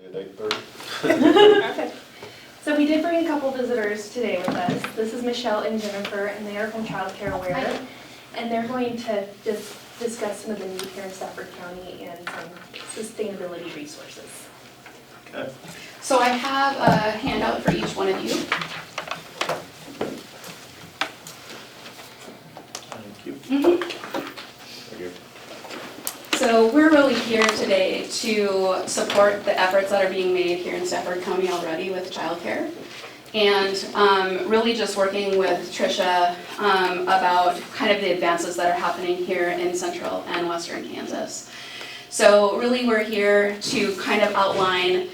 At 8:30. Okay. So we did bring a couple visitors today with us. This is Michelle and Jennifer, and they are from Child Care Aware. And they're going to just discuss some of the need here in Stafford County and some sustainability resources. Okay. So I have a handout for each one of you. Thank you. Mhm. Thank you. So we're really here today to support the efforts that are being made here in Stafford County already with childcare. And really just working with Tricia about kind of the advances that are happening here in central and western Kansas. So really we're here to kind of outline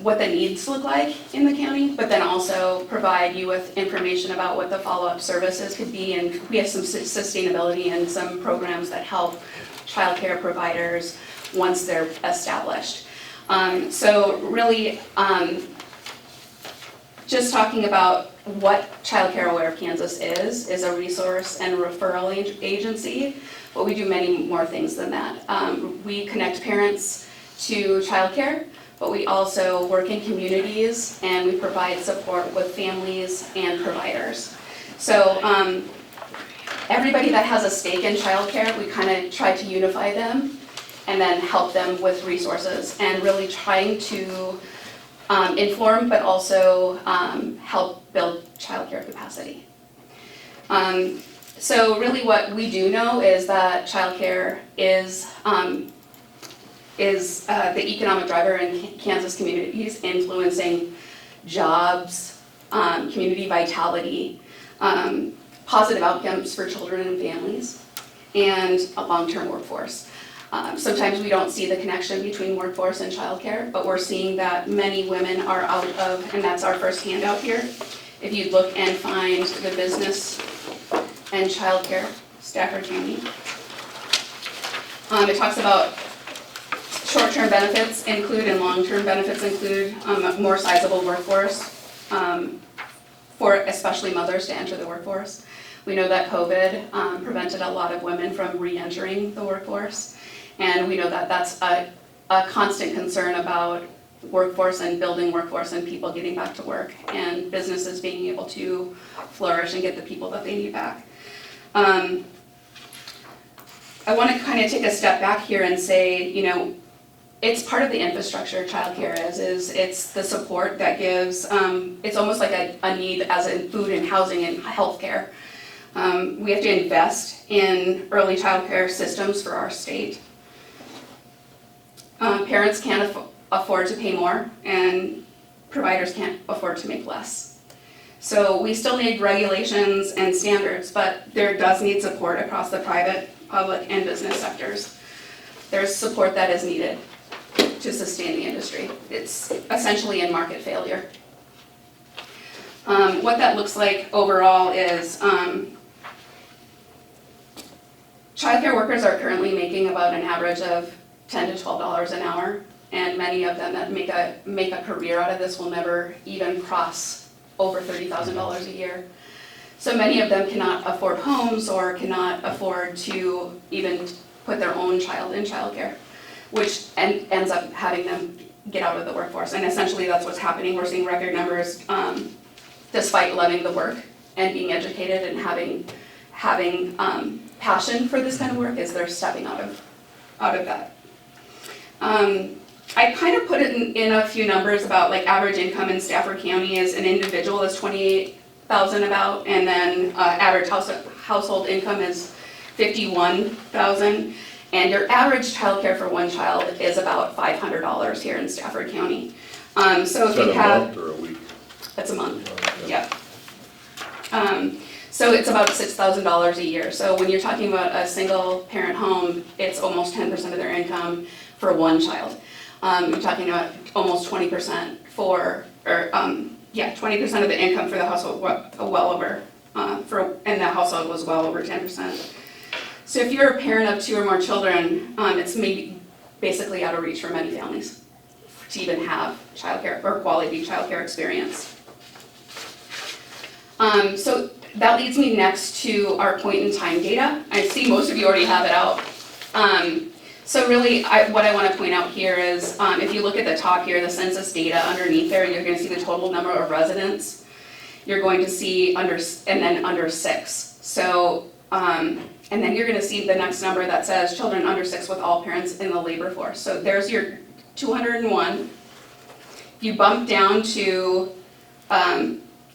what the needs look like in the county, but then also provide you with information about what the follow-up services could be. And we have some sustainability and some programs that help childcare providers once they're established. So really, just talking about what Child Care Aware of Kansas is a resource and referral agency, but we do many more things than that. We connect parents to childcare, but we also work in communities and we provide support with families and providers. So everybody that has a stake in childcare, we kind of try to unify them and then help them with resources and really trying to inform, but also help build childcare capacity. So really what we do know is that childcare is the economic driver in Kansas communities, influencing jobs, community vitality, positive outcomes for children and families, and a long-term workforce. Sometimes we don't see the connection between workforce and childcare, but we're seeing that many women are out of, and that's our first handout here. If you look and find the business and childcare, Stafford County. It talks about short-term benefits include and long-term benefits include a more sizable workforce for especially mothers to enter the workforce. We know that COVID prevented a lot of women from re-entering the workforce. And we know that that's a constant concern about workforce and building workforce and people getting back to work and businesses being able to flourish and get the people that they need back. I want to kind of take a step back here and say, you know, it's part of the infrastructure childcare is it's the support that gives, it's almost like a need as in food and housing and healthcare. We have to invest in early childcare systems for our state. Parents can't afford to pay more and providers can't afford to make less. So we still need regulations and standards, but there does need support across the private, public, and business sectors. There's support that is needed to sustain the industry. It's essentially in market failure. What that looks like overall is childcare workers are currently making about an average of $10 to $12 an hour, and many of them that make a career out of this will never even cross over $30,000 a year. So many of them cannot afford homes or cannot afford to even put their own child in childcare, which ends up having them get out of the workforce. And essentially that's what's happening. We're seeing record numbers despite loving the work and being educated and having passion for this kind of work, is they're stepping out of that. I kind of put it in a few numbers about like average income in Stafford County as an individual is $28,000 about, and then average household income is $51,000, and your average childcare for one child is about $500 here in Stafford County. So if you have, Is that a month or a week? it's a month, yep. So it's about $6,000 a year. So when you're talking about a single parent home, it's almost 10% of their income for one child. You're talking about almost 20% 20% of the income for the household, well over, and the household was well over 10%. So if you're a parent of 2 or more children, it's maybe basically out of reach for many families to even have childcare or quality childcare experience. So that leads me next to our point in time data. I see most of you already have it out. So really, what I want to point out here is, if you look at the top here, the census data underneath there, you're going to see the total number of residents. You're going to see under 6. So, and then you're going to see the next number that says children under 6 with all parents in the labor force. So there's your 201. You bump down to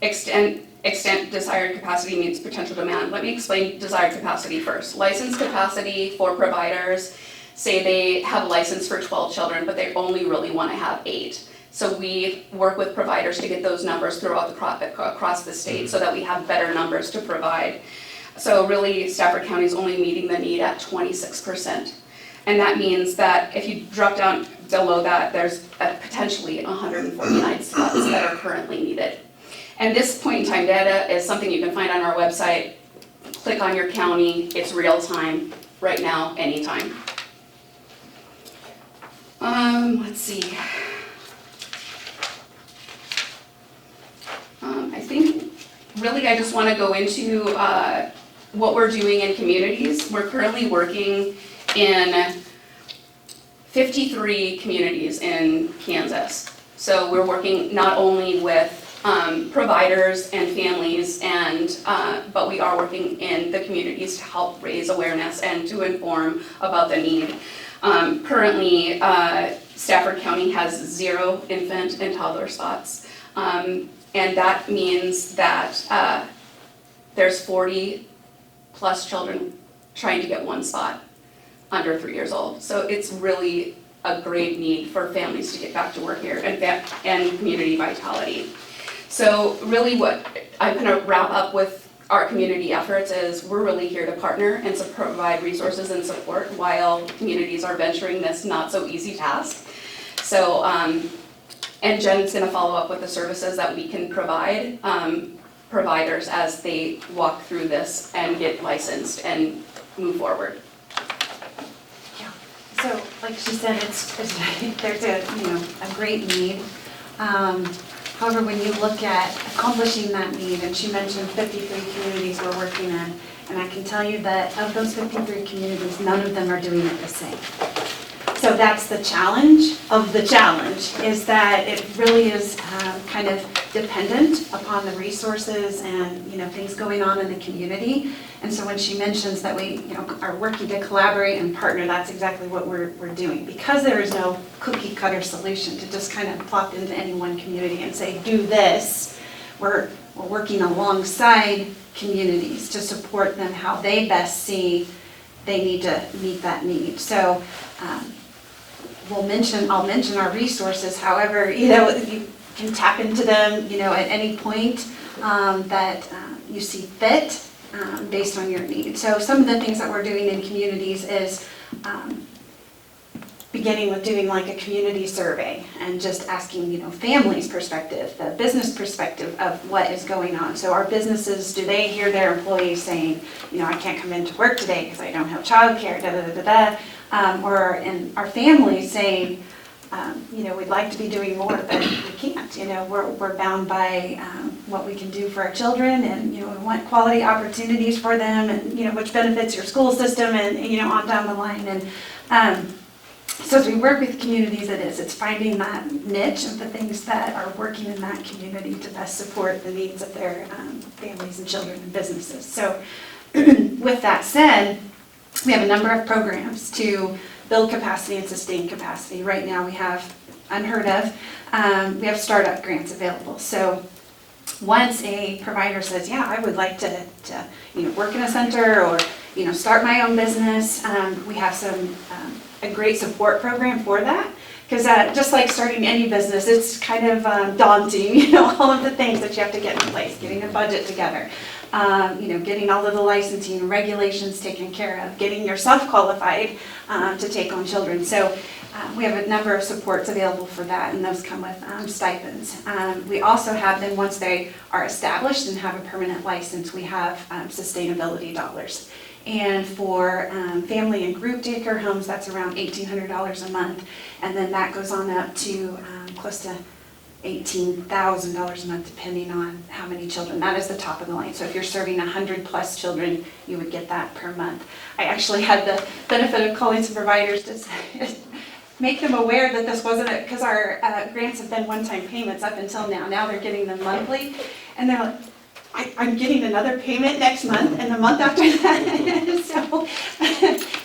extent desired capacity meets potential demand. Let me explain desired capacity first. Licensed capacity for providers, say they have a license for 12 children, but they only really want to have 8. So we work with providers to get those numbers throughout across the state so that we have better numbers to provide. So really, Stafford County is only meeting the need at 26%. And that means that if you drop down below that, there's potentially 149 spots that are currently needed. And this point in time data is something you can find on our website. Click on your county, it's real time, right now, anytime. Let's see. I think really I just want to go into what we're doing in communities. We're currently working in 53 communities in Kansas. So we're working not only with providers and families, but we are working in the communities to help raise awareness and to inform about the need. Currently, Stafford County has 0 infant and toddler spots, and that means that there's 40 plus children trying to get 1 spot under 3 years old. So it's really a great need for families to get back to work here and community vitality. So really what I'm going to wrap up with our community efforts is we're really here to partner and to provide resources and support while communities are venturing this not so easy task. So, and Jen's going to follow up with the services that we can provide providers as they walk through this and get licensed and move forward. Yeah. So, like she said, there's a great need. However, when you look at accomplishing that need, and she mentioned 53 communities we're working in, and I can tell you that of those 53 communities, none of them are doing it the same. So that's the challenge of the challenge, is that it really is kind of dependent upon the resources and things going on in the community. And so when she mentions that we are working to collaborate and partner, that's exactly what we're doing. Because there is no cookie cutter solution to just kind of plop into any one community and say, do this, we're working alongside communities to support them how they best see they need to meet that need. So I'll mention our resources. However, you can tap into them, at any point that you see fit based on your needs. So some of the things that we're doing in communities is beginning with doing like a community survey and just asking, families' perspective, the business perspective of what is going on. So our businesses, do they hear their employees saying, I can't come into work today because I don't have childcare, or our families saying, we'd like to be doing more, but we can't. We're bound by what we can do for our children, and we want quality opportunities for them, and which benefits your school system, and on down the line. And so as we work with communities, it's finding that niche of the things that are working in that community to best support the needs of their families and children and businesses. So with that said, we have a number of programs to build capacity and sustain capacity. Right now we have unheard of, we have startup grants available. So once a provider says, yeah, I would like to work in a center or start my own business, we have a great support program for that. Because just like starting any business, it's kind of daunting, all of the things that you have to get in place, getting a budget together, getting all of the licensing and regulations taken care of, getting yourself qualified to take on children. So we have a number of supports available for that, and those come with stipends. We also have them once they are established and have a permanent license, we have sustainability dollars. And for family and group daycare homes, that's around $1,800 a month. And then that goes on up to close to $18,000 a month, depending on how many children. That is the top of the line. So if you're serving 100+ children, you would get that per month. I actually had the benefit of calling some providers to make them aware that this wasn't it, because our grants have been one-time payments up until now. Now they're getting them monthly, and they're like, I'm getting another payment next month and the month after that. So,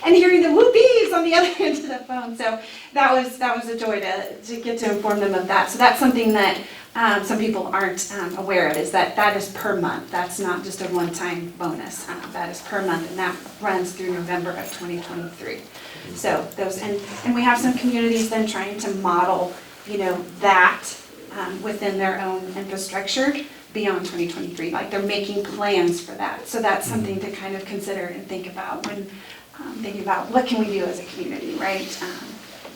and hearing the whoopies on the other end of the phone. So that was a joy to get to inform them of that. So that's something that some people aren't aware of, is that is per month. That's not just a one-time bonus. That is per month, and that runs through November of 2023. So those, and we have some communities then trying to model, that within their own infrastructure beyond 2023, like they're making plans for that. So that's something to kind of consider and think about when thinking about what can we do as a community, right?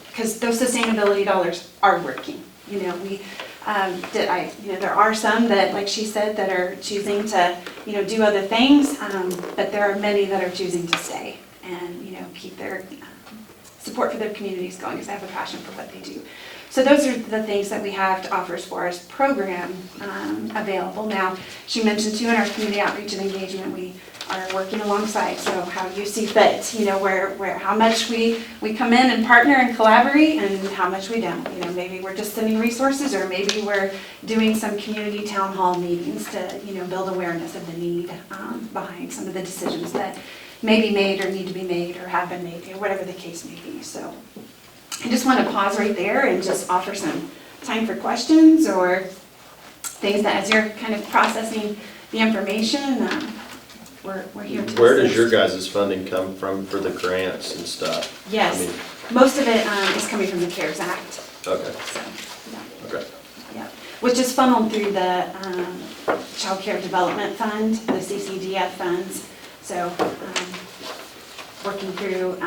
Because those sustainability dollars are working. There are some that, like she said, that are choosing to, do other things, but there are many that are choosing to stay and, keep their support for their communities going because they have a passion for what they do. So those are the things that we have to offer as far as program available. Now, she mentioned too in our community outreach and engagement, we are working alongside, so how you see fit, where how much we come in and partner and collaborate and how much we don't. Maybe we're just sending resources, or maybe we're doing some community town hall meetings to, build awareness of the need behind some of the decisions that may be made or need to be made or have been made, whatever the case may be. So I just want to pause right there and just offer some time for questions or things that as you're kind of processing the information, we're here to Where does assist. your guys' funding come from for the grants and stuff? Yes, I mean, most of it is coming from the CARES Act, okay, so, yeah. okay. Yeah, which is funneled through the Child Care Development Fund, the CCDF funds. So, working through,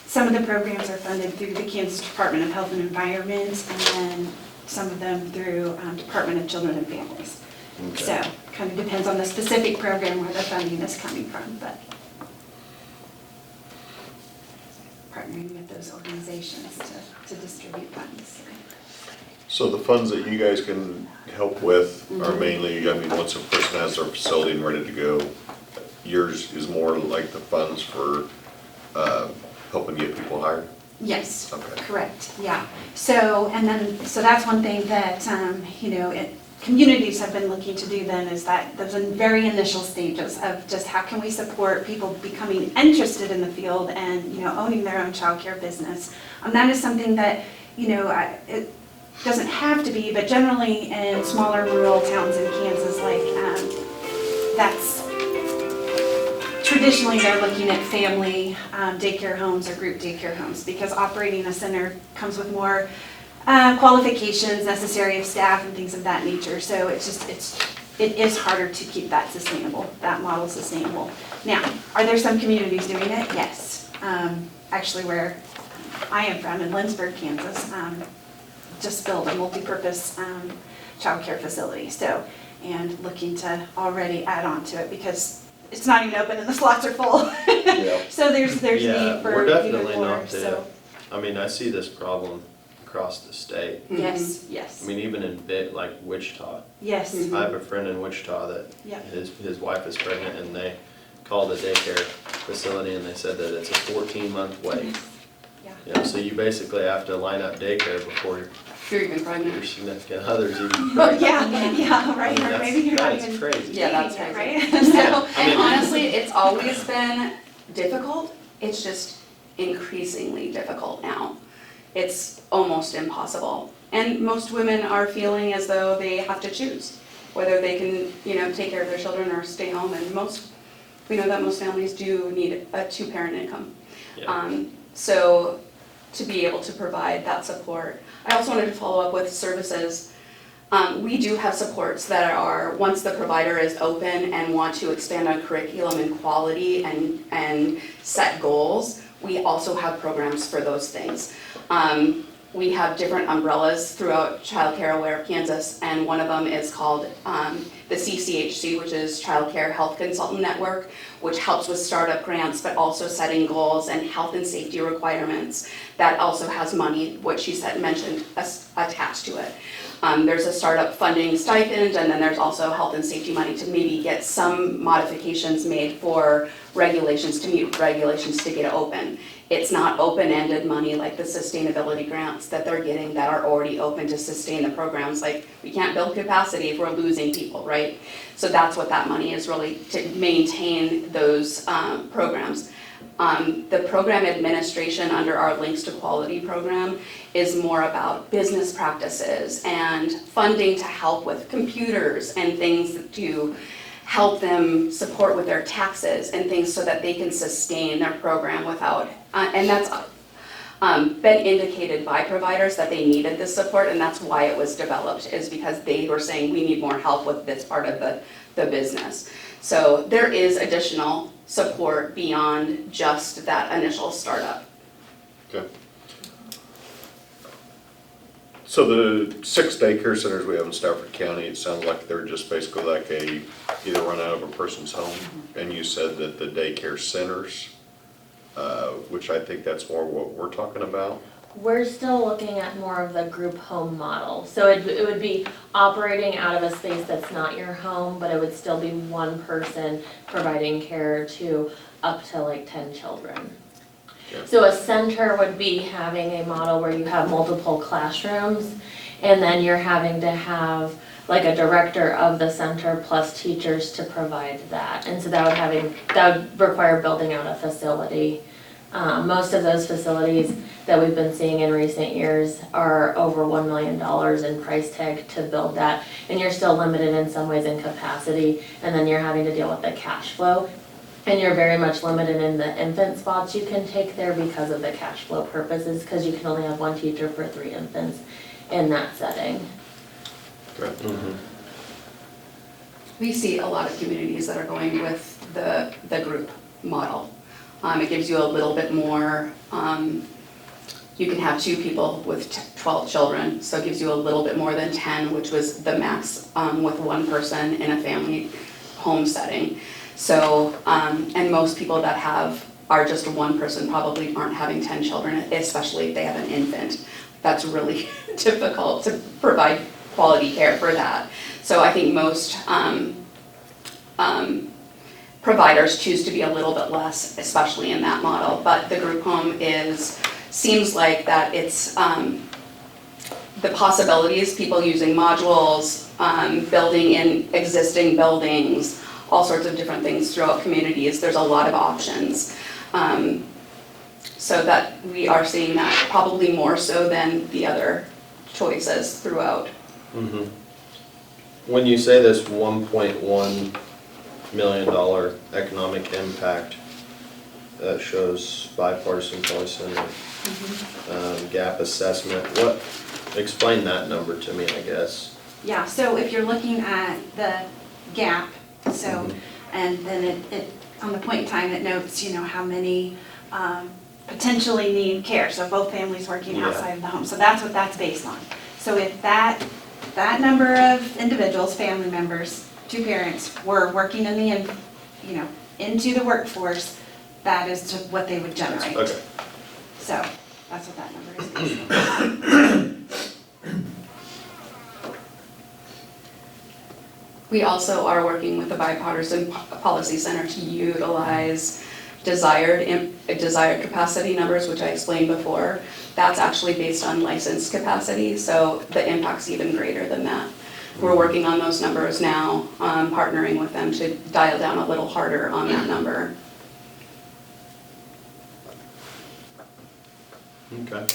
some of the programs are funded through the Kansas Department of Health and Environment, and then some of them through Department of Children and Families. Okay. So, kind of depends on the specific program where the funding is coming from, but partnering with those organizations to distribute funds. So the funds that you guys can help with are mainly, once a person has their facility and ready to go, yours is more like the funds for helping get people hired? Yes, Okay. correct, yeah. So that's one thing that, communities have been looking to do then, is that those very initial stages of just how can we support people becoming interested in the field and, owning their own childcare business. That is something that, it doesn't have to be, but generally in smaller rural towns in Kansas, that's traditionally they're looking at family daycare homes or group daycare homes, because operating a center comes with more qualifications necessary of staff and things of that nature. So it is harder to keep that sustainable, that model sustainable. Now, are there some communities doing it? Yes. Actually, where I am from in Lindsborg, Kansas, just built a multi-purpose childcare facility. So, and looking to already add on to it because it's not even open and the slots are full. Yeah. So there's Yeah, need for we're even definitely more. not So I see this problem across the state. yes, yes, I mean, even in like Wichita. yes. I have a friend in Wichita that Yeah. his wife is pregnant, and they called the daycare facility and they said that it's a 14-month wait. Yeah. So you basically have to line up daycare before You're even your pregnant. significant other's even Well, pregnant. yeah, right. I mean, Or maybe you're not that's even crazy. Yeah, that's dating crazy. yet, right? So, I mean- and honestly, it's always been difficult, it's just increasingly difficult now. It's almost impossible. And most women are feeling as though they have to choose whether they can, take care of their children or stay home. And we know that most families do need a 2-parent income. Yeah. So to be able to provide that support. I also wanted to follow up with services. We do have supports that are, once the provider is open and want to expand on curriculum and quality and set goals, we also have programs for those things. We have different umbrellas throughout Child Care Aware of Kansas, and one of them is called the CCHC, which is Child Care Health Consultant Network, which helps with startup grants, but also setting goals and health and safety requirements. That also has money, what she mentioned, attached to it. There's a startup funding stipend, and then there's also health and safety money to maybe get some modifications made for regulations, to meet regulations to get open. It's not open-ended money like the sustainability grants that they're getting that are already open to sustain the programs. Like, we can't build capacity if we're losing people, right? So that's what that money is really, to maintain those programs. The program administration under our Links to Quality program is more about business practices and funding to help with computers and things to help them support with their taxes and things so that they can sustain their program without, and that's been indicated by providers that they needed this support, and that's why it was developed, is because they were saying we need more help with this part of the business. So there is additional support beyond just that initial startup. Okay. So the 6 daycare centers we have in Stafford County, it sounds like they're just basically like either run out of a person's home. And you said that the daycare centers, which I think that's more what we're talking about. We're still looking at more of the group home model. So it would be operating out of a space that's not your home, but it would still be one person providing care to up to like 10 children. Yeah. So a center would be having a model where you have multiple classrooms, and then you're having to have like a director of the center plus teachers to provide that. And so that would require building out a facility. Most of those facilities that we've been seeing in recent years are over $1 million in price tag to build that, and you're still limited in some ways in capacity, and then you're having to deal with the cash flow. And you're very much limited in the infant spots you can take there because of the cash flow purposes, because you can only have one teacher for 3 infants in that setting. Okay. We see a lot of communities that are going with the group model. It gives you a little bit more, you can have 2 people with 12 children, so it gives you a little bit more than 10, which was the max with 1 person in a family home setting. So, and most people that are just 1 person probably aren't having 10 children, especially if they have an infant. That's really difficult to provide quality care for that. So I think most providers choose to be a little bit less, especially in that model. But the group home seems like that it's the possibilities, people using modules, building in existing buildings, all sorts of different things throughout communities. There's a lot of options. So that we are seeing that probably more so than the other choices throughout. Mm-hmm. When you say this $1.1 million economic impact, that shows bipartisan voice and gap assessment, explain that number to me, I guess. Yeah, so if you're looking at the gap, so, and then it on the point in time, it notes, how many potentially need care, so both families working outside of the home, so that's what that's based on. So if that number of individuals, family members, 2 parents, were working into the workforce, that is what they would generate. Okay. So that's what that number is based on. We also are working with the Bipartisan Policy Center to utilize desired capacity numbers, which I explained before. That's actually based on licensed capacity, so the impact's even greater than that. We're working on those numbers now, partnering with them to dial down a little harder on that number. Okay.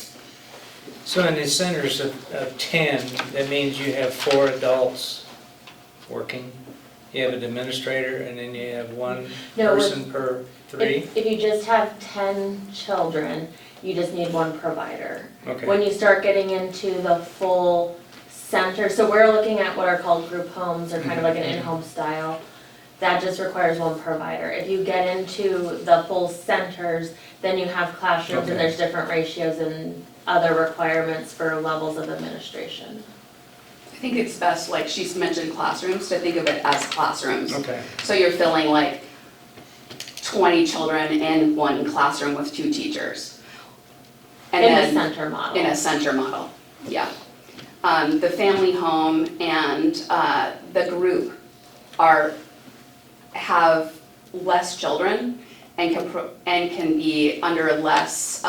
So in these centers of 10, that means you have 4 adults working? You have an administrator, and then you have 1 No, person per 3? If you just have 10 children, you just need 1 provider. Okay. When you start getting into the full center, so we're looking at what are called group homes, or kind of like an in-home style, that just requires 1 provider. If you get into the full centers, then you have classrooms, and Okay. there's different ratios and other requirements for levels of administration. think it's best, like she's mentioned classrooms, to think of it as classrooms. Okay. So you're filling like 20 children in one classroom with 2 teachers. And In the then center model. in a center model, yeah. The family home and the group have less children and can be under less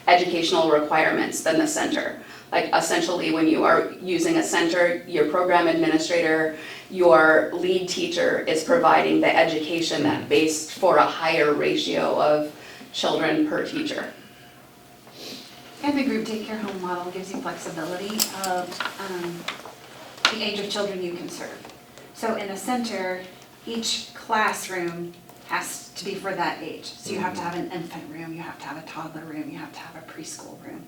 educational requirements than the center. Like essentially, when you are using a center, your program administrator, your lead teacher is providing the education that based for a higher ratio of children per teacher. And the group daycare home model gives you flexibility of the age of children you can serve. So in a center, each classroom has to be for that age. So you have to have an infant room, you have to have a toddler room, you have to have a preschool room.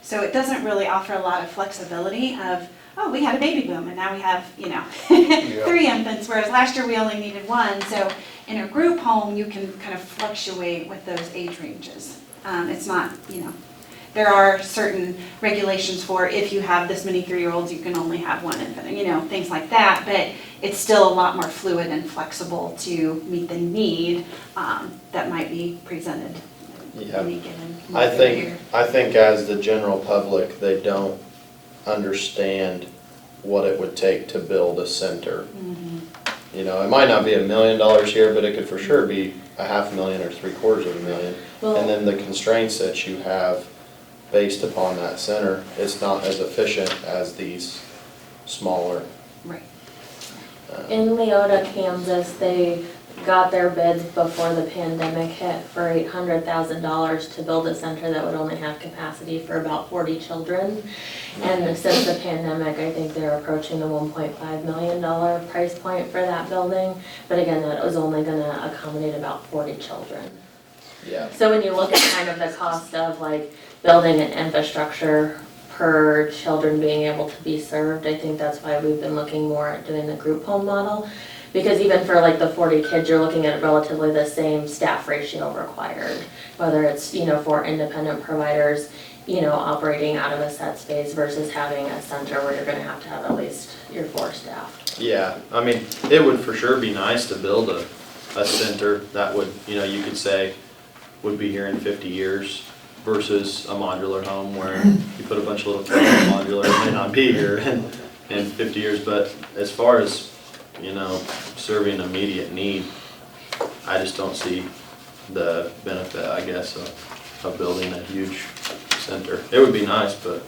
So it doesn't really offer a lot of flexibility of, oh, we had a baby boom and now we have, 3 infants, whereas last year we only needed 1. So in a group home, you can kind of fluctuate with those age ranges. It's not, there are certain regulations for if you have this many 3-year-olds, you can only have 1 infant, things like that. But it's still a lot more fluid and flexible to meet the need that might be presented in any given month or year. I think as the general public, they don't understand what it would take to build a center. It might not be $1 million here, but it could for sure be $500,000 or $750,000. Well- And then the constraints that you have based upon that center, it's not as efficient as these smaller. Right. In Leota, Kansas, they got their bids before the pandemic hit for $800,000 to build a center that would only have capacity for about 40 children. And since the pandemic, I think they're approaching the $1.5 million price point for that building. But again, that was only gonna accommodate about 40 children. Yeah. So when you look at kind of the cost of like building an infrastructure per children being able to be served, I think that's why we've been looking more at doing the group home model. Because even for like the 40 kids, you're looking at relatively the same staff ratio required. Whether it's, for independent providers, operating out of a set space versus having a center where you're gonna have to have at least your 4 staff. Yeah, I mean, it would for sure be nice to build a center that would, you could say, would be here in 50 years versus a modular home where you put a bunch of little kids in a modular, it may not be here in 50 years, but as far as, serving immediate need, I just don't see the benefit, I guess, of building a huge center. It would be nice, but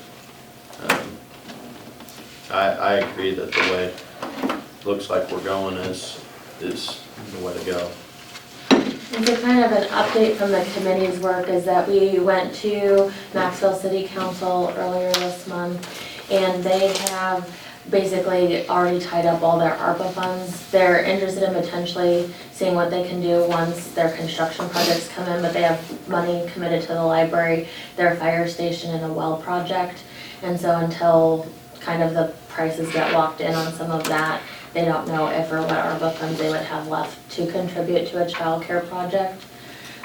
I agree that the way it looks like we're going is the way to go. And so kind of an update from the committee's work is that we went to Maxville City Council earlier this month, and they have basically already tied up all their ARPA funds. They're interested in potentially seeing what they can do once their construction projects come in, but they have money committed to the library, their fire station, and a well project. And so until kind of the prices get locked in on some of that, they don't know if or what ARPA funds they would have left to contribute to a childcare project.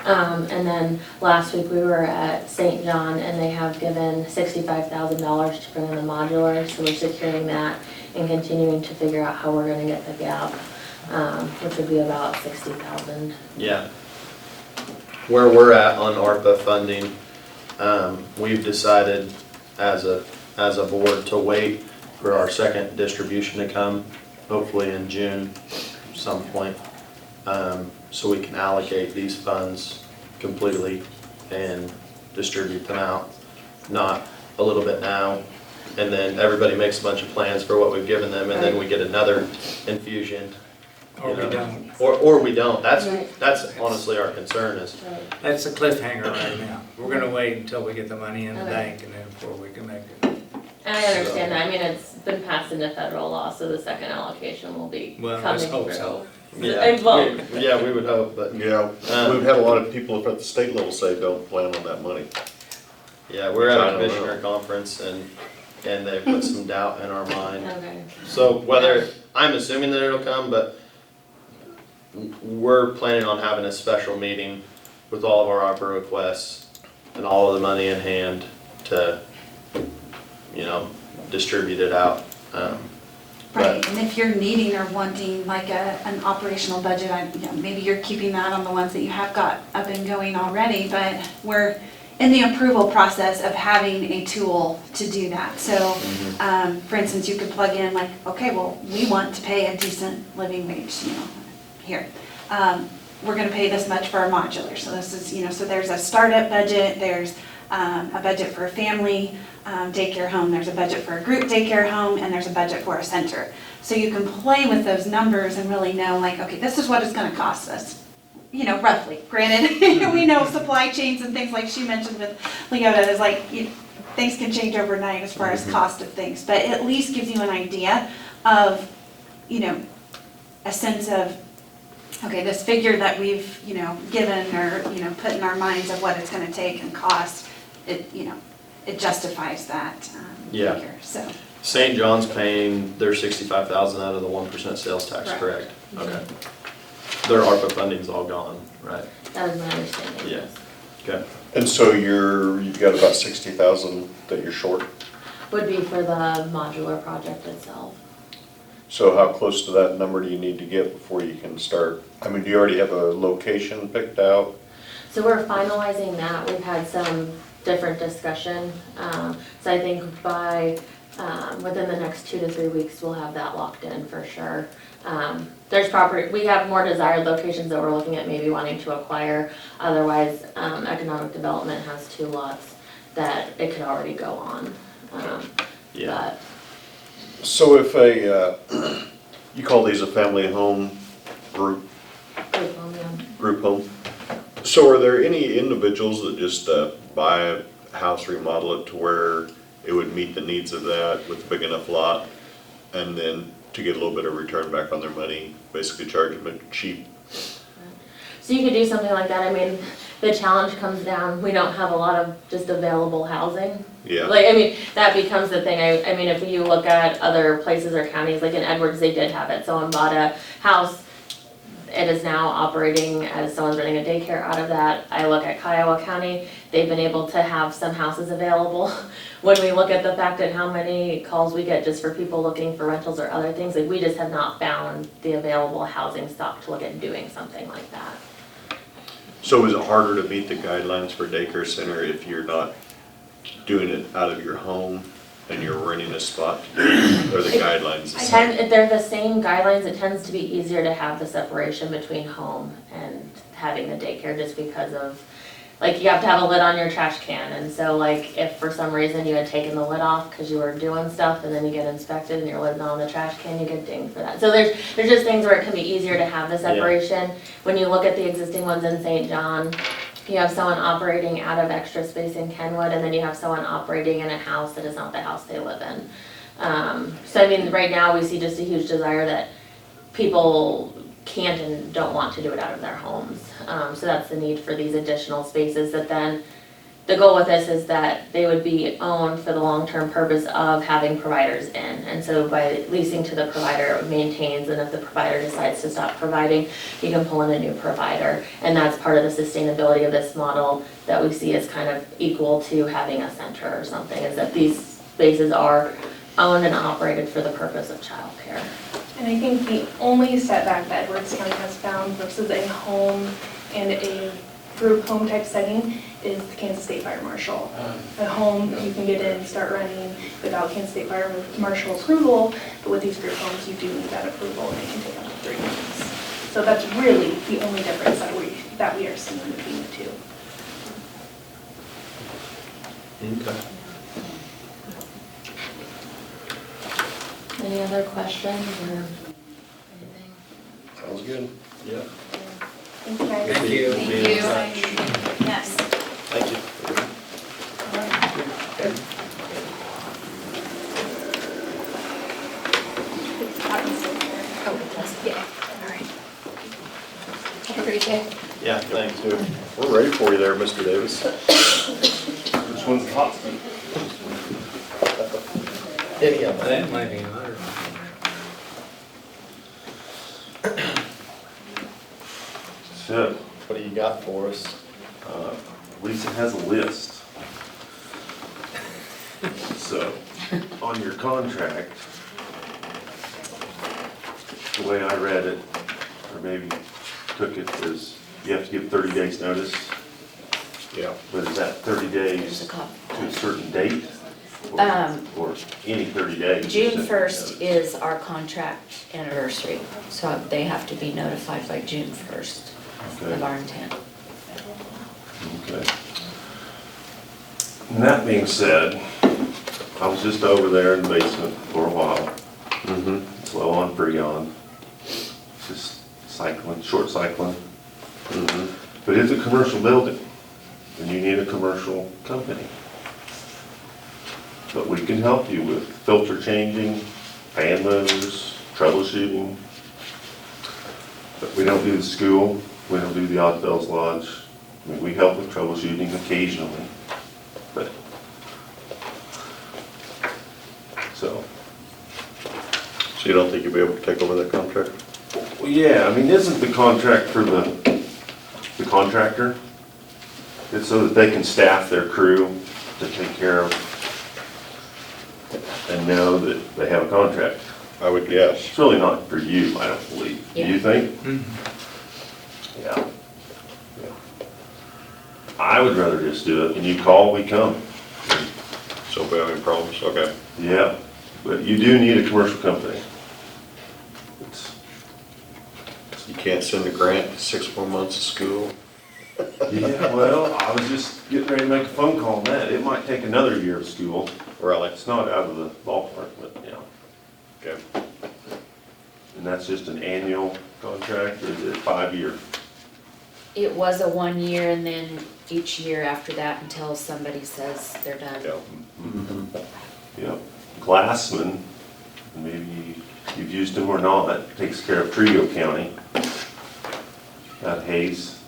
And then last week we were at St. John and they have given $65,000 to bring in the modular, so we're securing that and continuing to figure out how we're gonna get the gap, which would be about $60,000. Yeah. Where we're at on ARPA funding, we've decided as a board to wait for our second distribution to come, hopefully in June, some point. So we can allocate these funds completely and distribute them out, not a little bit now, and then everybody makes a bunch of plans for what we've given them, and then we get another infusion. Or we don't. Or we don't, Right. that's honestly our concern is, That's a cliffhanger right now. We're gonna wait until we get the money in the Okay. bank and then before we can make it. And I understand that, I mean, it's been passed into federal law, so the second allocation will be Well, coming let's through. hope so. I vote. yeah, we would hope, but, Yeah, we've had a lot of people at the state level say don't plan on that money. yeah, we're at I a don't know. commissioner conference and they put some doubt in our mind. Okay. So whether, I'm assuming that it'll come, but we're planning on having a special meeting with all of our ARPA requests and all of the money in hand to, distribute it out. Right, and if you're needing or wanting like an operational budget, maybe you're keeping that on the ones that you have got up and going already, but we're in the approval process of having a tool to do that. So, for instance, you could plug in like, okay, well, we want to pay a decent living wage, here. We're gonna pay this much for our modular, so this is, so there's a startup budget, there's a budget for a family daycare home, there's a budget for a group daycare home, and there's a budget for a center. So you can play with those numbers and really know like, okay, this is what it's gonna cost us, roughly. Granted, we know supply chains and things like she mentioned with Leota is like, things can change overnight as far as cost of things, but it at least gives you an idea of, a sense of, okay, this figure that we've, given or, put in our minds of what it's gonna take and cost, it justifies that Yeah. figure, so. St. John's paying their 65,000 out of the 1% sales tax, Right. correct? Okay. Their ARPA funding's all gone, right? That was my understanding, Yeah. yes. Okay. And so you've got about 60,000 that you're short. Would be for the modular project itself. So how close to that number do you need to get before you can start? I mean, do you already have a location picked out? So we're finalizing that, we've had some different discussion. So I think by, within the next 2 to 3 weeks, we'll have that locked in for sure. There's we have more desired locations that we're looking at maybe wanting to acquire. Otherwise, economic development has 2 lots that it could already go on. Yeah. So if you call these a family home group home, so are there any individuals that just buy a house, remodel it to where it would meet the needs of that with a big enough lot, and then to get a little bit of return back on their money, basically charge them a cheap? So you could do something like that. I mean, the challenge comes down, we don't have a lot of just available housing. Yeah. Like, I mean, that becomes the thing. I mean, if you look at other places or counties, like in Edwards, they did have it. Someone bought a house, it is now operating as someone's running a daycare out of that. I look at Kiowa County, they've been able to have some houses available. When we look at the fact that how many calls we get just for people looking for rentals or other things, like we just have not found the available housing stock to look at doing something like that. So is it harder to meet the guidelines for daycare center if you're not doing it out of your home and you're renting a spot to do it, or the guidelines the same? They're the same guidelines, it tends to be easier to have the separation between home and having the daycare just because of, like, you have to have a lid on your trash can, and so like, if for some reason you had taken the lid off because you were doing stuff and then you get inspected and your lid's not on the trash can, you get dinged for that. So there's just things where it can be easier to have the separation. When you look at the existing ones in St. John, you have someone operating out of Extra Space in Kenwood, and then you have someone operating in a house that is not the house they live in. So I mean, right now we see just a huge desire that people can't and don't want to do it out of their homes. So that's the need for these additional spaces that then, the goal with this is that they would be owned for the long-term purpose of having providers in. And so by leasing to the provider, it maintains, and if the provider decides to stop providing, you can pull in a new provider. And that's part of the sustainability of this model that we see as kind of equal to having a center or something, is that these spaces are owned and operated for the purpose of childcare. And I think the only setback that Edwards County has found versus a home and a group home type setting is the Kansas State Fire Marshal. A home, you can get in and start running without Kansas State Fire Marshal approval, but with these group homes, you do need that approval, and it can take up to 3 months. So that's really the only difference that we are seeing between the two. Okay. Any other questions or anything? Sounds good. Yeah. Thank you guys. Thank you. Be in touch. Yes. Thank you. Have a great day. Yeah, thanks. We're ready for you there, Mr. Davis. Which one's the hot seat? Any of them. That might be hard. So, What do you got for us? Lisa has a list. So, on your contract, the way I read it, or maybe took it, is you have to give 30 days notice, Yeah. but is that 30 There's days a copy. to a certain date? Or- Or any 30 days? June 1st is our contract anniversary, so they have to be notified by June 1st of Okay, our intent. okay. And that being said, I was just over there in the basement for a while. Mm-hmm. It's low on Freon. Just cycling, short cycling. Mm-hmm. But it's a commercial building, and you need a commercial company. But we can help you with filter changing, fan motors, troubleshooting. But we don't do the school, we don't do the Odd Fellows Lodge. I mean, we help with troubleshooting occasionally, but. So, So you don't think you'll be able to take over that contract? well, yeah, I mean, isn't the contract for the contractor? It's so that they can staff their crew to take care of and know that they have a contract. I would guess. It's really not for you, I don't believe. Do you Yeah. think? Yeah. Yeah. I would rather just do it, and you call, we come. So if we have any problems, okay. Yeah, but you do need a commercial company. It's- You can't send a grant to 6 more months of school? Yeah, well, I was just getting ready to make a phone call on that. It might take another year of school. Really? It's not out of the ballpark, but yeah. Okay. And that's just an annual contract, or is it 5-year? It was a 1 year and then each year after that until somebody says they're done. Yeah. Yep. Glassman, maybe you've used him or not, takes care of Trego County. Out of Hayes,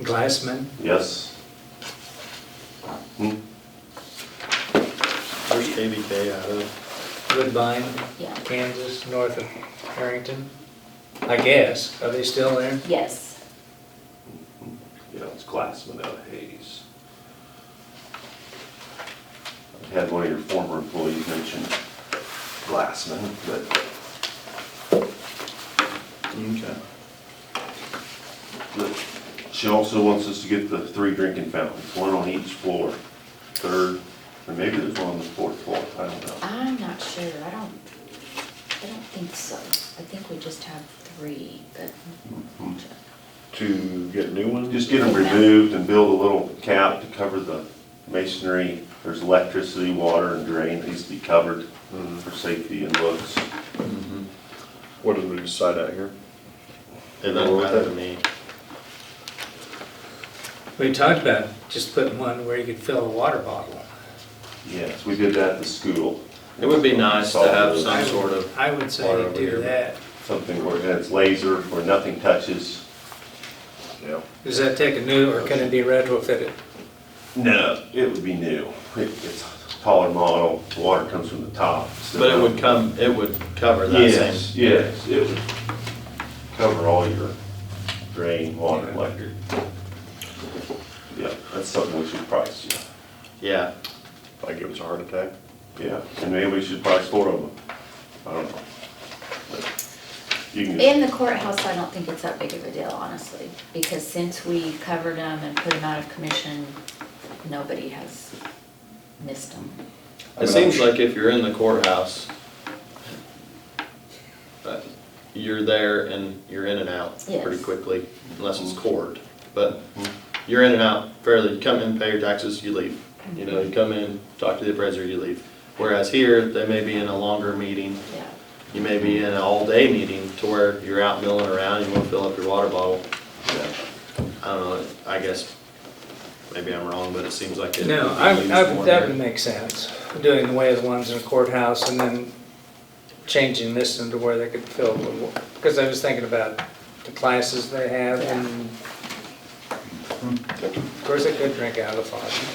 Glassman, yes. Hmm? Where's KBK out of? Woodbine, Yeah, Kansas, north of Harrington. I guess, are they still there? yes. Yeah, it's Glassman out of Hayes. I had one of your former employees mention Glassman, but Okay. she also wants us to get the 3 drinking fountains, one on each floor. 3rd, or maybe there's one on the 4th floor, I don't know. I'm not sure, I don't think so. I think we just have 3, but. Mhm. To get new ones? Just get them removed and build a little cap to cover the masonry. There's electricity, water, and drain that needs to be covered for safety and looks. What did we decide out here? It doesn't matter to me. We talked about just putting one where you could fill a water bottle. Yes, we did that at the school. It would be nice to have some sort of, I would say Water you over do here. that. Something where it's laser, where nothing touches. Yeah. Does that take a new, or can it be retrofitted? No, it would be new. It's a taller model, the water comes from the top. but it would cover that same. Yes, yes, it would cover all your drain, water, electric. Yeah, that's something we should price, Yeah, Like give us a heart attack? yeah, and maybe we should price 4 of them. I don't know. But you can, In the courthouse, I don't think it's that big of a deal, honestly, because since we covered them and put them out of commission, nobody has missed them. it seems like if you're in the courthouse, you're there and you're in and out Yes. pretty quickly, unless it's court. But you're in and out fairly, you come in, pay your taxes, you leave. You know, you come in, talk to the appraiser, you leave. Whereas here, they may be in a longer meeting, Yeah. you may be in an all-day meeting to where you're out milling around, you wanna fill up your water bottle. I don't know, I guess, maybe I'm wrong, but it seems like it. No, would be used more that here. would make sense, doing away with the ones in the courthouse and then changing this into where they could fill, because I was thinking about the classes they have and of course they could drink out of the faucet.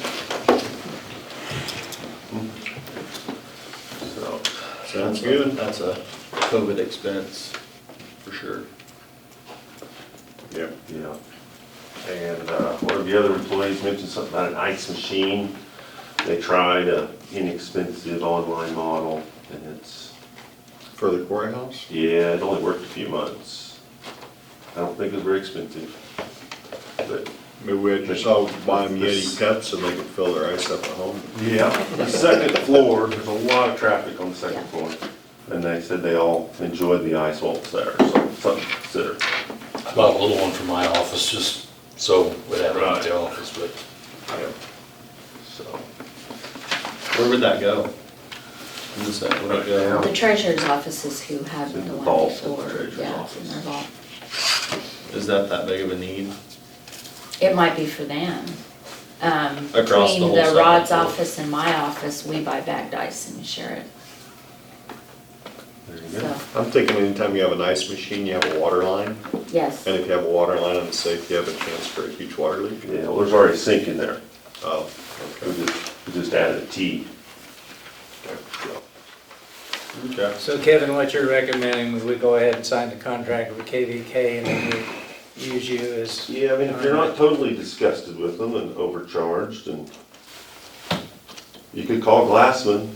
so, Sounds good. That's a COVID expense, for sure. Yeah. yeah. And one of the other employees mentioned something about an ice machine. They tried a inexpensive online model, and it's For the courthouse? Yeah, it only worked a few months. I don't think it was very expensive. But, Maybe we just all buy them Yeti cups and they can fill their ice up at home. yeah, the second floor, there's a lot of traffic on the second floor. And they said they all enjoyed the ice while it's there, so something to consider. I bought a little one for my office, just so we'd have it at the office, but So, Where would that go? Would it go? The treasurer's office is who had It's in the the one vault, before. the treasurer's Yeah, it's office. in their vault. Is that big of a need? It might be for them. Across the Between whole the second Rod's floor. office and my office, we buy bagged ice and we share it, there you so, go. I'm thinking anytime you have an ice machine, you have a water line. yes. And if you have a water line on the safe, you have a chance for a huge water leak. Yeah, well, there's already a sink in there. Oh, We okay. just added a T. Okay. So Kevin, what you're recommending, is we go ahead and sign the contract with KVK and then we use you as, Yeah, I mean, if you're not totally disgusted with them and overcharged, and you could call Glassman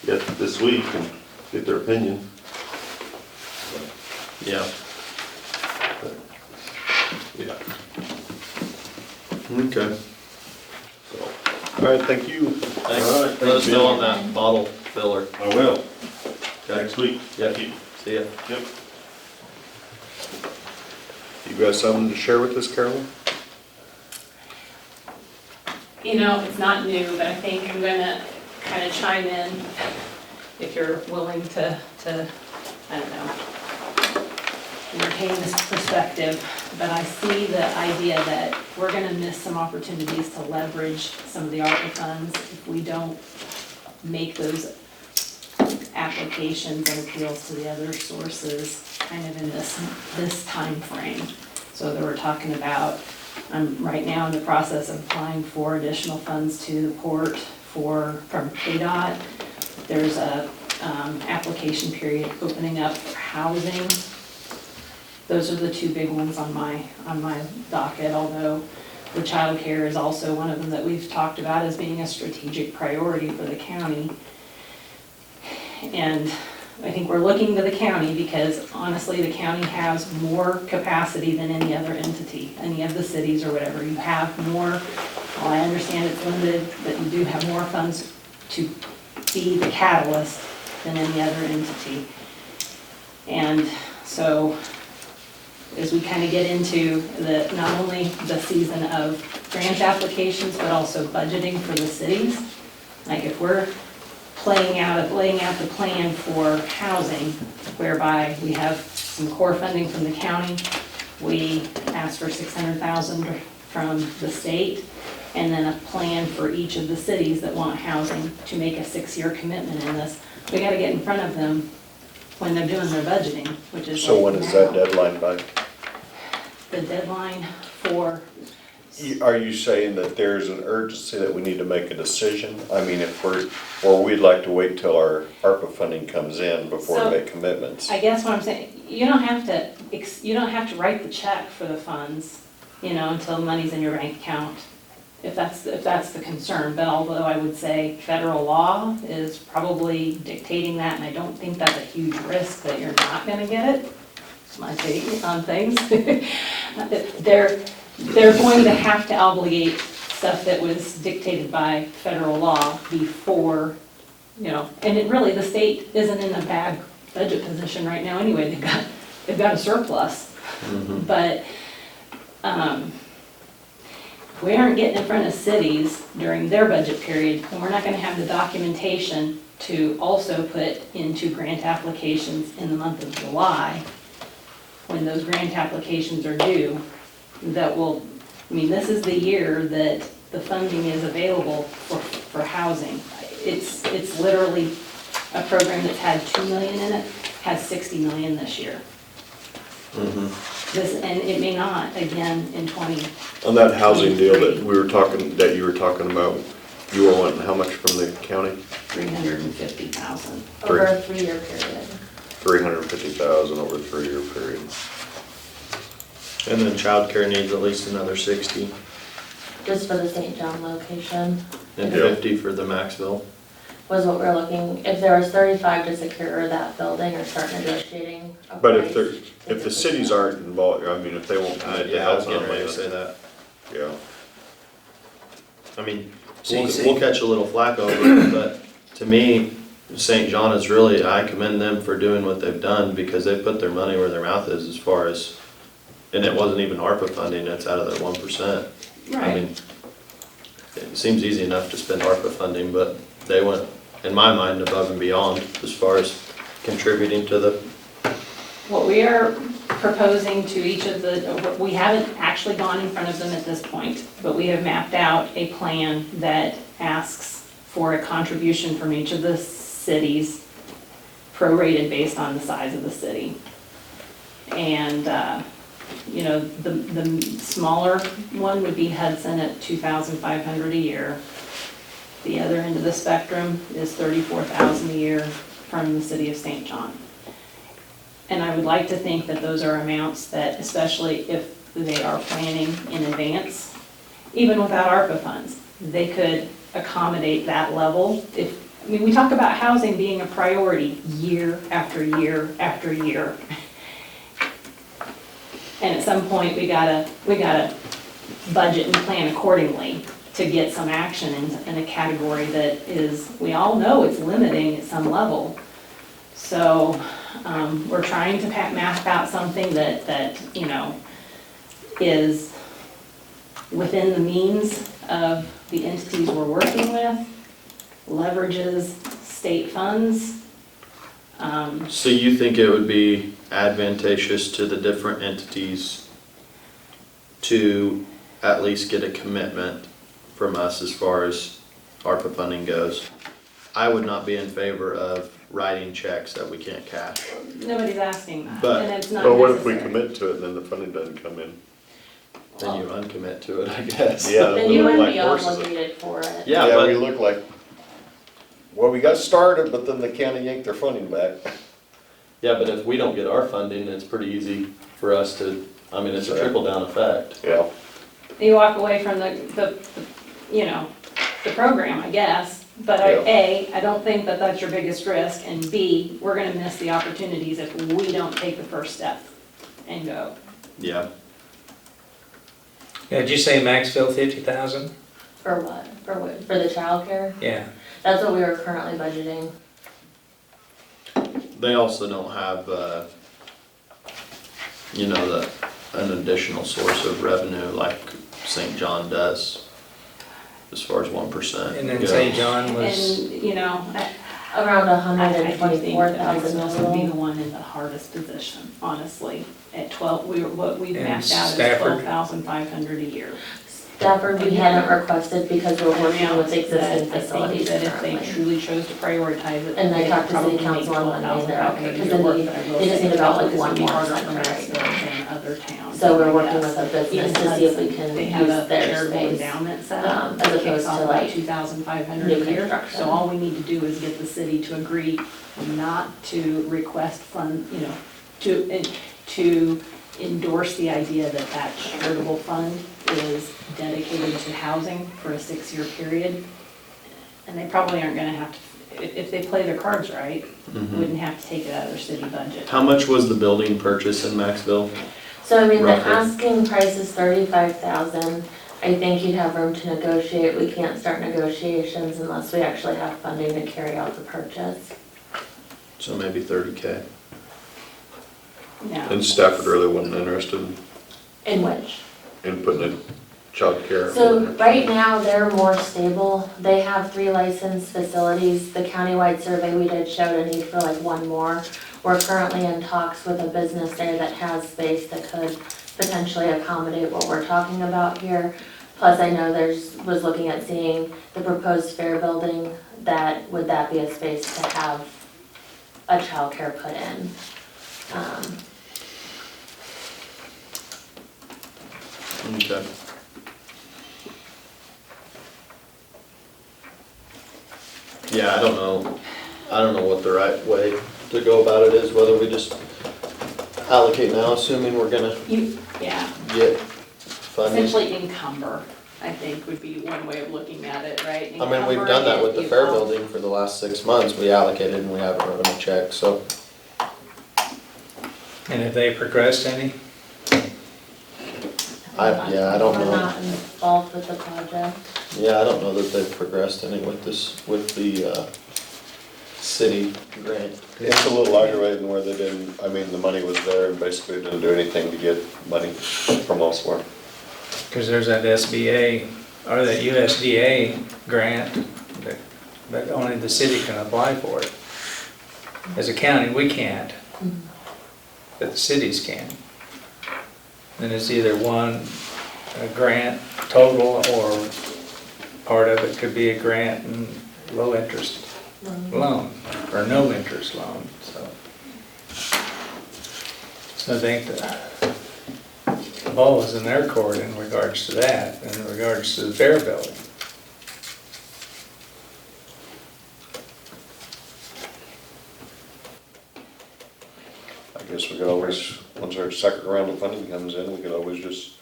yet this week and get their opinion. Yeah. Yeah. Okay. So, All right, thank you. Thanks. All right, Let us thanks, know Bill. on that bottle filler. I will, Okay. next week. Yep. Thank you. See ya. Yep. You got something to share with us, Carolyn? You know, it's not new, but I think I'm gonna kind of chime in if you're willing to, I don't know, entertain this perspective. But I see the idea that we're gonna miss some opportunities to leverage some of the ARPA funds if we don't make those applications and appeals to the other sources kind of in this time frame. So that we're talking about, I'm right now in the process of applying for additional funds to the port from KDOT. There's a application period opening up for housing. Those are the two big ones on my docket, although the childcare is also one of them that we've talked about as being a strategic priority for the county. And I think we're looking to the county because honestly, the county has more capacity than any other entity, any of the cities or whatever. You have more, while I understand it's limited, but you do have more funds to be the catalyst than any other entity. And so as we kind of get into not only the season of grant applications, but also budgeting for the cities, like if we're laying out the plan for housing, whereby we have some core funding from the county, we asked for $600,000 from the state, and then a plan for each of the cities that want housing to make a 6-year commitment in this. We gotta get in front of them when they're doing their budgeting, which is So when like is that now. deadline by? The deadline for, Are you saying that there's an urgency that we need to make a decision? I mean, or we'd like to wait till our ARPA funding comes in before So- we make commitments? I guess what I'm saying, you don't have to write the check for the funds, until the money's in your bank account, if that's the concern. But although I would say federal law is probably dictating that, and I don't think that's a huge risk that you're not gonna get it. It's my take on things. They're going to have to obligate stuff that was dictated by federal law before, and the state isn't in a bad budget position right now anyway. They've got a surplus. But if we aren't getting in front of cities during their budget period, then we're not gonna have the documentation to also put into grant applications in the month of July, when those grant applications are due, this is the year that the funding is available for housing. It's literally a program that's had 2 million in it, has 60 million this year. And it may not again in 20. On that housing deal that you were talking about, you were wanting how much from the county? 350,000. Over a 3-year period. 350,000 over a 3-year period. And then childcare needs at least another 60 Just for the St. John location. and Yeah. 50 for the Maxville. was what we're looking, if there was 35 to secure that building or start negotiating a But price. if the cities aren't involved, I mean, if they won't commit to Yeah, I was help getting ready to on say it, that. yeah. I mean, So you we'll, say- we'll catch a little flack over it, but to me, St. John is really, I commend them for doing what they've done because they put their money where their mouth is as far as, and it wasn't even ARPA funding, that's out of their 1%. I mean, it seems easy enough to spend ARPA funding, but they went, in my mind, above and beyond as far as contributing to the, What we are proposing to each of the, we haven't actually gone in front of them at this point, but we have mapped out a plan that asks for a contribution from each of the cities, prorated based on the size of the city. And, you know, the smaller one would be Hudson at $2,500 a year. The other end of the spectrum is $34,000 a year from the city of St. John. And I would like to think that those are amounts that, especially if they are planning in advance, even without ARPA funds, they could accommodate that level. I mean, we talk about housing being a priority year after year after year. And at some point, we gotta budget and plan accordingly to get some action in a category that is, we all know it's limiting at some level. So, we're trying to map out something that, you know, is within the means of the entities we're working with, leverages state funds. so you think it would be advantageous to the different entities to at least get a commitment from us as far as ARPA funding goes? I would not be in favor of writing checks that we can't cash. Nobody's asking that, But- and it's not But what if we necessary. commit to it and then the funding doesn't come in? Then you uncommit to it, I guess. Yeah. Then we you look would like be horses. obligated for it. Yeah, We but, look like, well, we got started, but then the county yanked their funding back. yeah, but if we don't get our funding, it's pretty easy for us to, I mean, it's a trickle down effect. Yeah. You walk away from the, you know, the program, I guess. But Yeah. I don't think that that's your biggest risk, and B, we're gonna miss the opportunities if we don't take the first step and go. Yeah. Yeah, did you say Maxville 50,000? For what? For the childcare? Yeah. That's what we were currently budgeting. They also don't have, you know, an additional source of revenue like St. John does, as far as 1%. And then goes. St. John was, And, you know, Around I do think that 124,000 Maxville would be the total. one in the hardest position, honestly. At 12, what we've And mapped out is Stafford. $12,500 a year. Stafford, we hadn't requested because we're working with existing I think facilities that if they currently. truly chose to prioritize it. And I they talked to could city probably council on make Monday, and they're okay, $12,500 because a year work, they but I will they just say need about like this would one be more harder for center right Maxville now. than other towns. So we're I working guess. with a business Even to see if we Hudson, can they use have a their charitable space. endowment set as up that opposed kicks to, off about like, $2,500 new a year. construction. So all we need to do is get the city to agree not to request fund, you know, to endorse the idea that that charitable fund is dedicated to housing for a 6-year period. And they probably aren't gonna have to, if they play their cards right, Mhm. wouldn't have to take it out of their city budget. How much was the building purchase in Maxville? So I mean, the Roughly. asking price is 35,000. I think you'd have room to negotiate. We can't start negotiations unless we actually have funding to carry out the purchase. So maybe 30K. No. And Stafford really wasn't interested In which? in putting in childcare. So right now, they're more stable. They have 3 licensed facilities. The countywide survey we did showed a need for like 1 more. We're currently in talks with a business there that has space that could potentially accommodate what we're talking about here. Plus, I know was looking at seeing the proposed fair building, would that be a space to have a childcare put in? Okay. Yeah, I don't know what the right way to go about it is, whether we just allocate now, assuming we're gonna Yeah, get funding. essentially encumber. I think would be one way of looking at it, right? I mean, we've done that with the fair Encumber it, building for the last 6 months, we allocated and we haven't written a check, so. And have they progressed any? I don't We're know. not involved with the project. Yeah, I don't know that they've progressed any with this, with the, city grant. It's a little aggravating where they didn't, I mean, the money was there and basically didn't do anything to get money from elsewhere. Because there's that SBA, or that USDA grant, but only the city can apply for it. As a county, we can't, but the cities can. And it's either a grant total, or part of it could be a grant and low interest loan, or no interest loan, so. So I think the ball is in their court in regards to that, in regards to the fair building. I guess we could always, once our second round of funding comes in, we could always just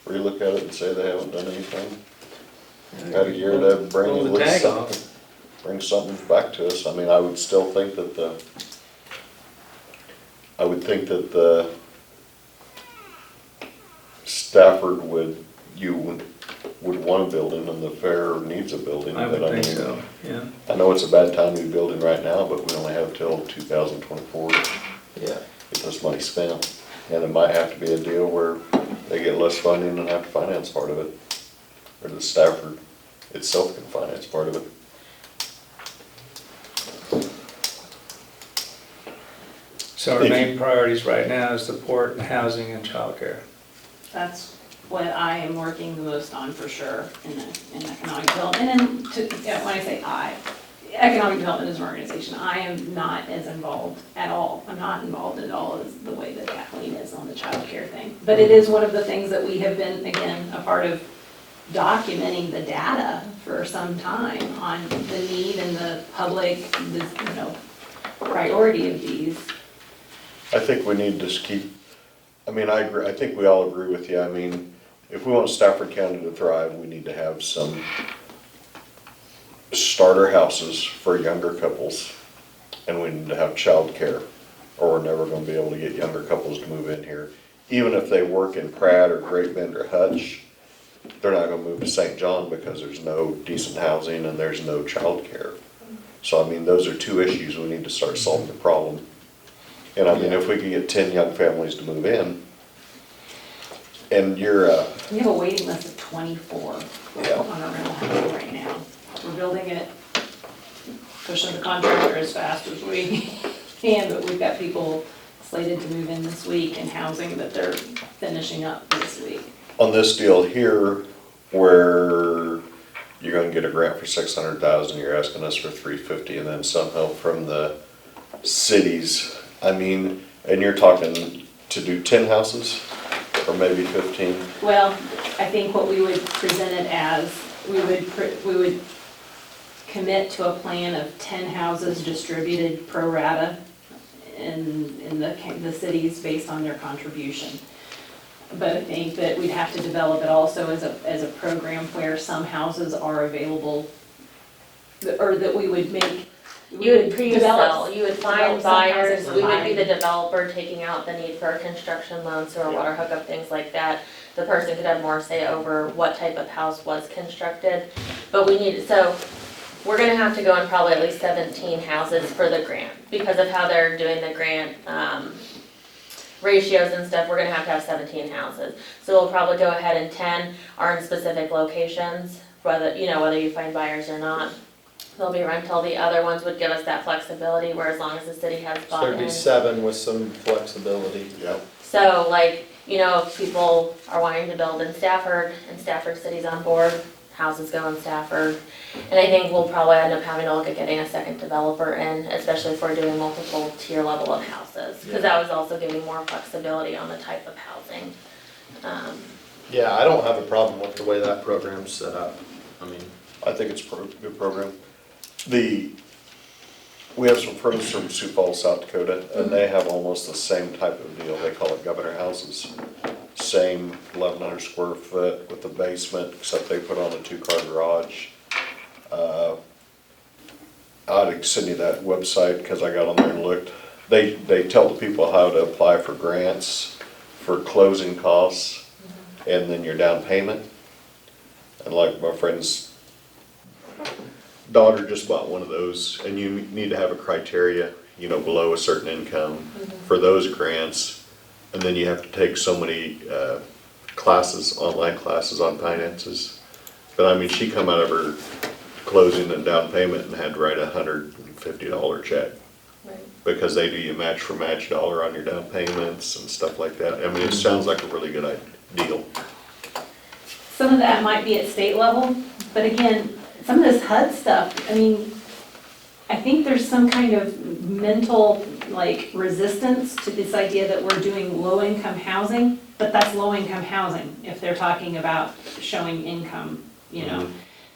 relook at it and say they haven't done anything. Got a year to bring Pull at the least tag something, off. bring something back to us. I mean, I would still think that the Stafford would want a building and the fair needs a building. I would but think mean, so, yeah. I know it's a bad time to be building right now, but we only have till 2024 to Yeah. get this money spent. And it might have to be a deal where they get less funding and have to finance part of it. Or the Stafford itself can finance part of it. So our main priorities right now is support, housing, and childcare. That's what I am working the most on for sure in economic development. And when I say economic development is an organization, I am not as involved at all. I'm not involved at all as the way that Kathleen is on the childcare thing. But it is one of the things that we have been, again, a part of documenting the data for some time on the need and the public, priority of these. I think we need to keep, I mean, I agree, I think we all agree with you. I mean, if we want Stafford County to thrive, we need to have some starter houses for younger couples. And we need to have childcare, or we're never gonna be able to get younger couples to move in here. Even if they work in Pratt or Great Bend or Hutch, they're not gonna move to St. John because there's no decent housing and there's no childcare. So I mean, those are two issues, we need to start solving the problem. And I mean, if we could get 10 young families to move in, and you're, We have a waiting list of 24 Yeah. on our rental home right now. We're building it, pushing the contractor as fast as we can, but we've got people slated to move in this week and housing that they're finishing up this week. on this deal here, where you're gonna get a grant for 600,000, you're asking us for 350, and then some help from the cities. I mean, and you're talking to do 10 houses, or maybe 15? Well, I think what we would present it as, we would commit to a plan of 10 houses distributed pro rata in the cities based on their contribution. But I think that we'd have to develop it also as a program where some houses are available, or that we would make. You would pre-sell, develop- you would develop find some buyers, houses we would be by- the developer taking out the need for a construction loan, sewer, water hookup, things like that. The person could have more say over what type of house was constructed, but we need, so we're gonna have to go in probably at least 17 houses for the grant, because of how they're doing the grant, ratios and stuff, we're gonna have 17 houses. So we'll probably go ahead and 10 are in specific locations, whether you find buyers or not. They'll be rental, the other ones would give us that flexibility, where as long as the city has bought in. 37 with some flexibility. Yep. So if people are wanting to build in Stafford, and Stafford City's on board, houses go in Stafford. And I think we'll probably end up having to look at getting a second developer in, especially if we're doing multiple tier level of houses. Because that was also giving more flexibility on the type of housing. Yeah, I don't have a problem with the way that program's set up. I mean, I think it's a good program. We have some friends from Sioux Falls, South Dakota, and they have almost the same type of deal. They call it governor houses. same 1,100 square foot with the basement, except they put on a 2-car garage. I'd send you that website, because I got on there and looked. They tell the people how to apply for grants for closing costs, and then your down payment. And like my friend's daughter just bought one of those, and you need to have a criteria, you know, below a certain income for those grants. And then you have to take so many classes, online classes on finances. But I mean, she come out of her closing and down payment and had to write $150 check. Right. Because they do you match for match dollar on your down payments and stuff like that. I mean, it sounds like a really good deal. Some of that might be at state level, but again, some of this HUD stuff, I mean, I think there's some kind of mental, like, resistance to this idea that we're doing low-income housing, but that's low-income housing if they're talking about showing income, you know?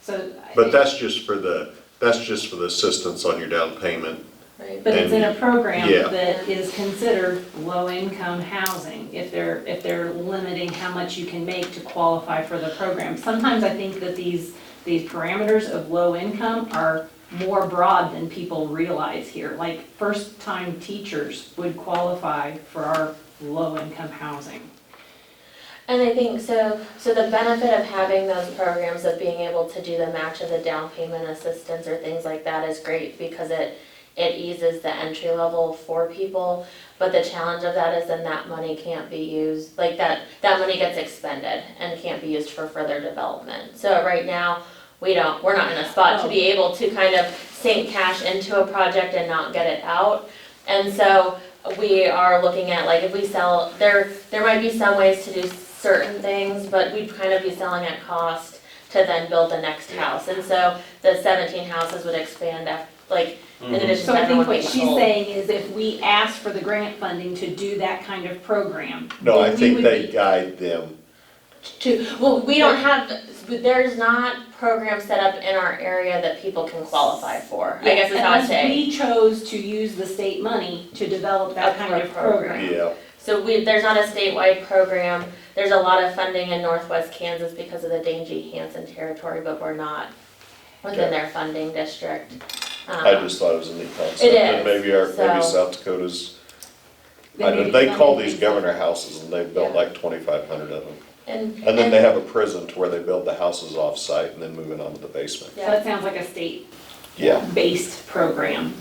So. But that's just for the assistance on your down payment. Right. But it's in a program Yeah. that is considered low-income housing, if they're limiting how much you can make to qualify for the program. Sometimes I think that these parameters of low income are more broad than people realize here. Like, first-time teachers would qualify for our low-income housing. And I think, so the benefit of having those programs of being able to do the match of the down payment assistance or things like that is great, because it eases the entry level for people. But the challenge of that is then that money can't be used, like that money gets expended and can't be used for further development. So right now, we're not in a spot to be able to kind of sink cash into a project and not get it out. And so we are looking at, like, if we sell, there might be some ways to do certain things, but we'd kind of be selling at cost to then build the next house. And so the 17 houses would expand in addition So to I think everyone what being she's sold. saying is if we ask for the grant funding to do that kind of program, No, I then we think would they be. guide them. We don't have, there's not programs set up in our area that people can qualify for, I guess is how I'd say. Unless we chose to use the state money to develop that kind of program. Yeah. So there's not a statewide program. There's a lot of funding in Northwest Kansas because of the Dangy-Hanson territory, but we're not within their funding district. I just thought it was a neat concept. It And is, maybe so- South Dakota's, Maybe they call funding these things governor houses, and they've built Yeah. like 2,500 of them. And And then they have a prison to where they build the houses off-site and then move it on to the basement. So that sounds like a state Yeah. based program.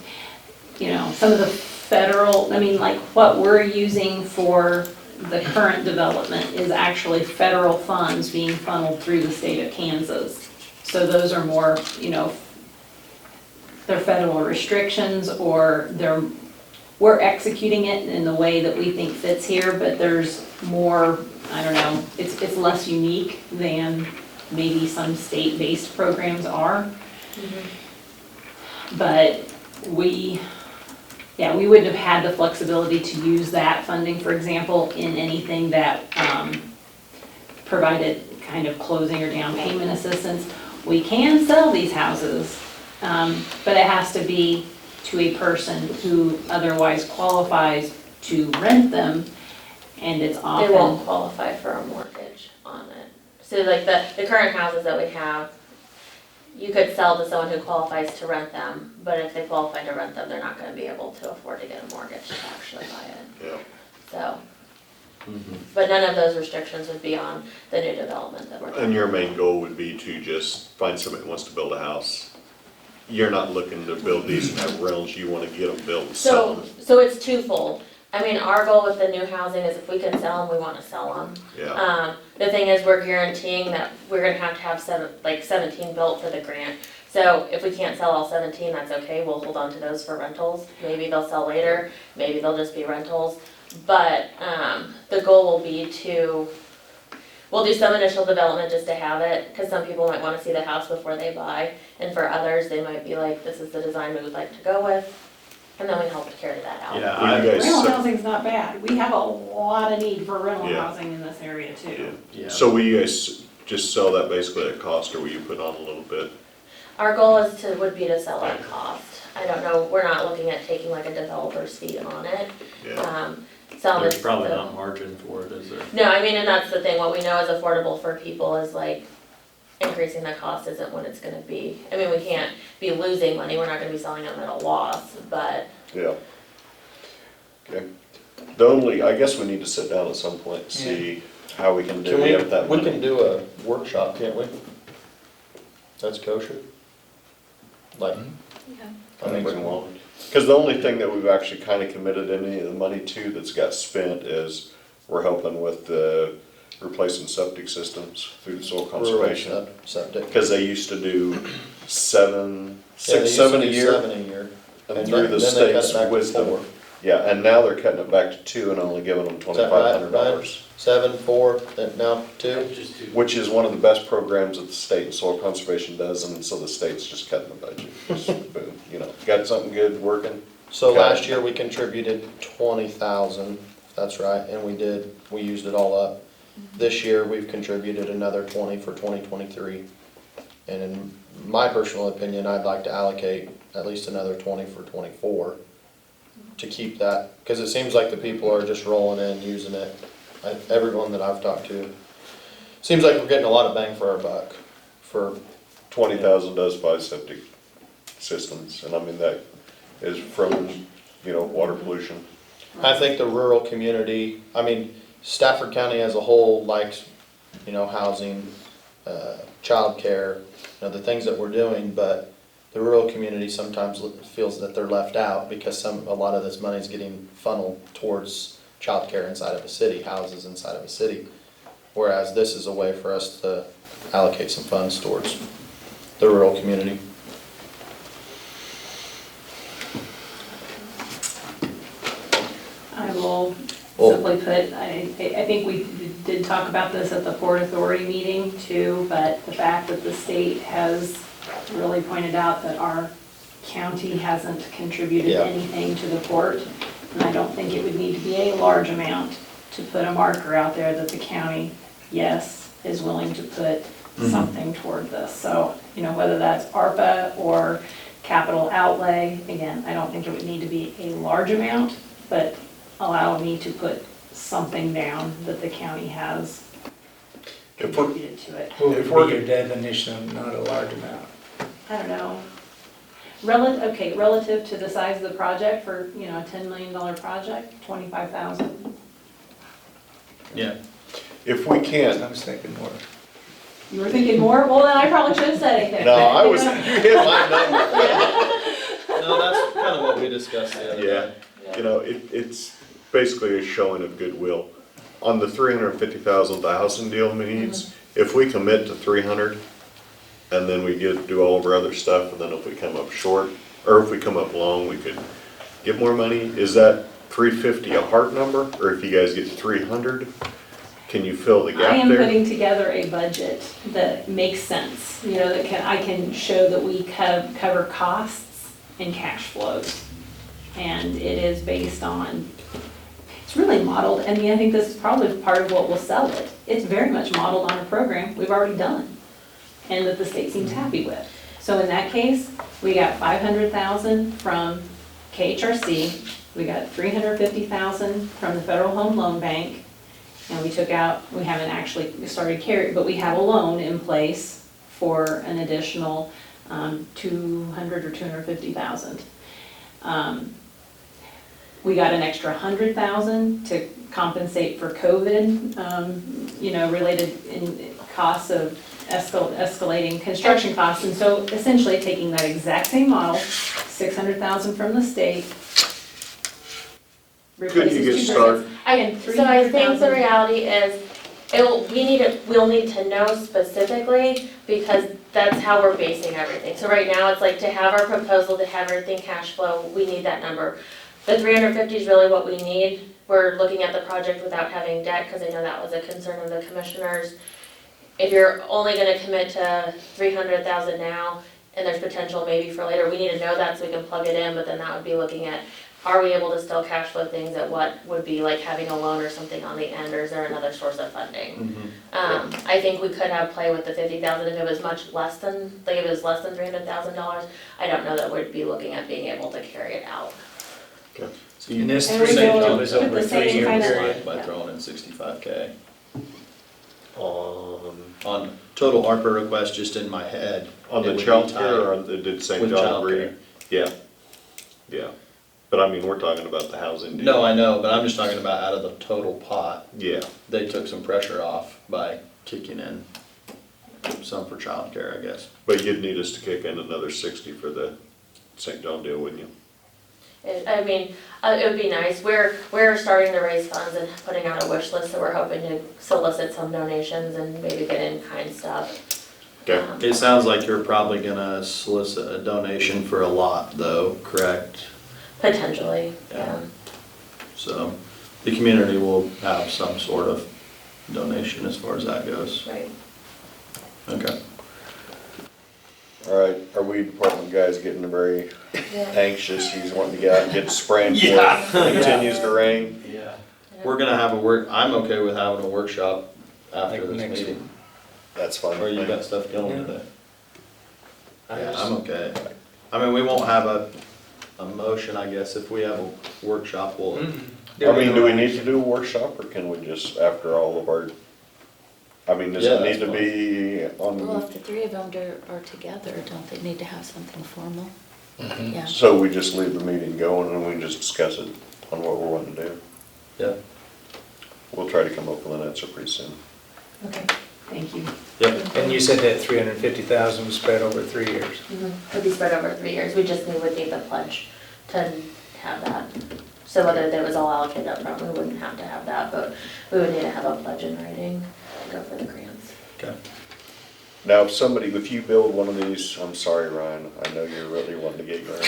You know, some of the federal, I mean, like what we're using for the current development is actually federal funds being funneled through the state of Kansas. So those are more, you know, they're federal restrictions, or we're executing it in the way that we think fits here, but there's more, I don't know, it's less unique than maybe some state-based programs are. But we wouldn't have had the flexibility to use that funding, for example, in anything that provided kind of closing or down payment assistance. We can sell these houses, but it has to be to a person who otherwise qualifies to rent them, and it's they often. won't qualify for a mortgage on it. So like the current houses that we have, you could sell to someone who qualifies to rent them, but if they qualify to rent them, they're not gonna be able to afford to get a mortgage to actually buy it. Yeah. So, but none of those restrictions would be on the new development that we're doing. And your main goal would be to just find somebody who wants to build a house. You're not looking to build these and have rentals, you wanna get them built and sell them. So it's twofold. I mean, our goal with the new housing is if we can sell them, we wanna sell them. Yeah, The thing is, we're guaranteeing that we're gonna have 17 built for the grant. So if we can't sell all 17, that's okay, we'll hold on to those for rentals. Maybe they'll sell later, maybe they'll just be rentals. But, the goal will be we'll do some initial development just to have it, cause some people might wanna see the house before they buy. And for others, they might be like, this is the design we would like to go with, and then we help carry that out. Yeah, Well, you guys Rental set- housing's not bad. We have a lot of need for rental Yeah. housing in this area too. Yeah. So will you guys just sell that basically at cost, or will you put on a little bit? Our goal would be to sell at cost. I don't know, we're not looking at taking like a developer's fee on it. Yeah, salvage. There's probably the- not margin for it, is there? No, I mean, and that's the thing, what we know is affordable for people is like increasing the cost isn't what it's gonna be. I mean, we can't be losing money, we're not gonna be selling them at a loss, but Yeah. Okay. The only, I guess we need to sit down at some point and see how we can divvy up that We money. can do a workshop, can't we? That's kosher? Like, I think we won't. Because the only thing that we've actually kind of committed any of the money to that's got spent is we're helping with the replacing septic systems through the soil conservation. Septic. Because they used to do seven, Yeah, they six, used to seven a do year. 7 a year. And through the then they cut it state's back to wisdom. 4. Yeah, and now they're cutting it back to 2 and only giving them Is that right, $2,500. 7, 4, and now 2? Which is one of the best programs that the state and soil conservation does, and so the state's just cutting the budget. Just boom, you know, got something good working? So Okay. last year we contributed 20,000, that's right, and we used it all up. This year we've contributed another 20 for 2023. And in my personal opinion, I'd like to allocate at least another 20 for 24 to keep that, because it seems like the people are just rolling in, using it. Everyone that I've talked to, seems like we're getting a lot of bang for our buck for 20,000 does buy septic systems, and I mean, that is from, you know, water pollution. I think the rural community, I mean, Stafford County as a whole likes, you know, housing, childcare, you know, the things that we're doing, but the rural community sometimes feels that they're left out because a lot of this money is getting funneled towards childcare inside of a city, houses inside of a city. Whereas this is a way for us to allocate some funds towards the rural community. I will Well- simply put, I think we did talk about this at the Port Authority meeting too, but the fact that the state has really pointed out that our county hasn't contributed Yeah. anything to the port, and I don't think it would need to be a large amount to put a marker out there that the county, yes, is willing to put something toward this. So, you know, whether that's ARPA or capital outlay, again, I don't think it would need to be a large amount, but allow me to put something down that the county has If we're, contributed to it. What If would we're- be your definition of not a large amount? I don't know. Relative to the size of the project for, you know, a $10 million project, 25,000. Yeah. if we I can't, was thinking more. You were thinking more? Well, then I probably should have said anything. no, I was, you hit my number. No, that's kind of what we discussed the other day. Yeah, you know, it's basically a showing of goodwill. On the 350,000 the housing deal needs, if we commit to 300, and then we do all of our other stuff, and then if we come up short, or if we come up long, we could get more money, is that 350 a hard number? Or if you guys get 300, can you fill the I gap am there? putting together a budget that makes sense, you know, I can show that we cover costs and cash flows. And it is based on, it's really modeled, I mean, I think this is probably part of what will sell it. It's very much modeled on a program we've already done and that the state seems happy with. So in that case, we got 500,000 from KHRC, we got 350,000 from the Federal Home Loan Bank, and we haven't actually started carry, but we have a loan in place for an additional 200 or 250,000. We got an extra 100,000 to compensate for COVID, you know, related in costs of escalating construction costs. And so essentially taking that exact same model, 600,000 from the state. Could you get replaces 2%. started? And So I think the 300,000. reality is, we'll need to know specifically, because that's how we're basing everything. So right now, it's like to have our proposal, to have everything cash flow, we need that number. The 350 is really what we need. We're looking at the project without having debt, because I know that was a concern of the commissioners. If you're only gonna commit to 300,000 now, and there's potential maybe for later, we need to know that so we can plug it in, but then that would be looking at, are we able to still cash flow things at what would be like having a loan or something on the end, or is there another source of funding? I think we could have play with the 50,000 if it was much less than, like if it was less than $300,000, I don't know that we'd be looking at being able to carry it out. And this And we 350 go was with over the a same 3-year kind of- period. By throwing in 65K. On On total ARPA request, just in my head. the it would be childcare, tied or did St. with John agree? childcare. Yeah, yeah. But I mean, we're talking about the housing deal. No, I know, but I'm just talking about out of the total pot. Yeah, They took some pressure off by kicking in some for childcare, I guess. but you'd need us to kick in another 60 for the St. John deal, wouldn't you? I mean, it would be nice. We're starting to raise funds and putting out a wish list, so we're hoping to solicit some donations and maybe get in-kind stuff. Okay. It sounds like you're probably gonna solicit a donation for a lot though, correct? Potentially, yeah. So the community will have some sort of donation as far as that goes. Right. Okay. All right, are we department guys getting very Yeah. anxious? He's wanting to get out and get spraying before Yeah. it continues to rain? Yeah. We're gonna have I'm okay with having a workshop after Like this next meeting. That's fine. Or with you me. got stuff going Yeah. today? Yeah, I'm okay. I mean, we won't have a motion, I guess. If we have a workshop, we'll, I mean, do we need to do a workshop, or can we just, after all of our, I mean, does Yeah, it need that's to be Well, on, if the three of them are together, don't they need to have something formal? Mhm. Yeah. so we just leave the meeting going and we can just discuss it on what we're wanting to do? yeah, We'll try to come up with an answer pretty soon. Okay, thank you. yep. And you said that 350,000 was spread over 3 years. It'd be spread over 3 years. We just would need the pledge to have that. So whether it was all allocated up front, we wouldn't have to have that, but we would need to have a pledge in writing to go for the grants. Okay. Now, if you build one of these, I'm sorry, Ryan, I know you're really wanting to get going.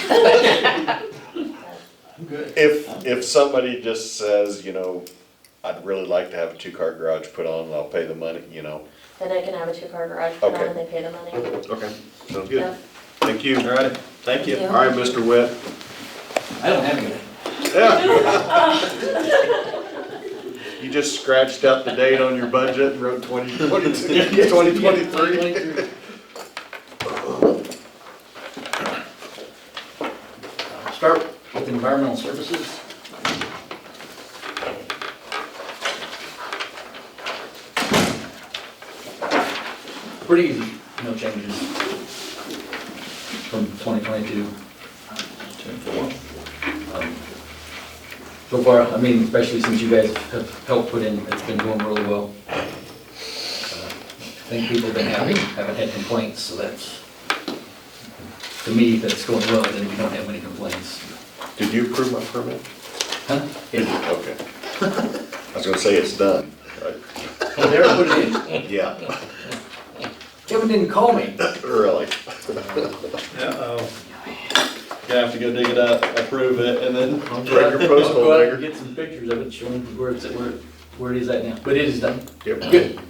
Good. If somebody just says, I'd really like to have a 2-car garage put on, and I'll pay the money, Then I can have a 2-car garage put on Okay. and they pay the money. Okay, sounds Yeah. good. Thank you. All right, thank you. Thank All right, Mr. Witt. I don't have any. You just scratched out the date on your budget and wrote 2022, 2023. Start with environmental services. Pretty easy, no changes from 2022. So far, I mean, especially since you guys have helped put in, it's been going really well. I think people have been happy, haven't had complaints, so that's, to me, that's going well, then we don't have any complaints. Did you approve my permit? Huh? Did you? Okay. I was gonna say it's done. Right? Oh, there, put it in. Yeah, Kevin didn't call me. really. Uh-oh. You have to go dig it up, approve it, and then I'll Grab your postal go out and digger. get some pictures of it, showing where it's at, where it is at now. But it is done. Yep. Good.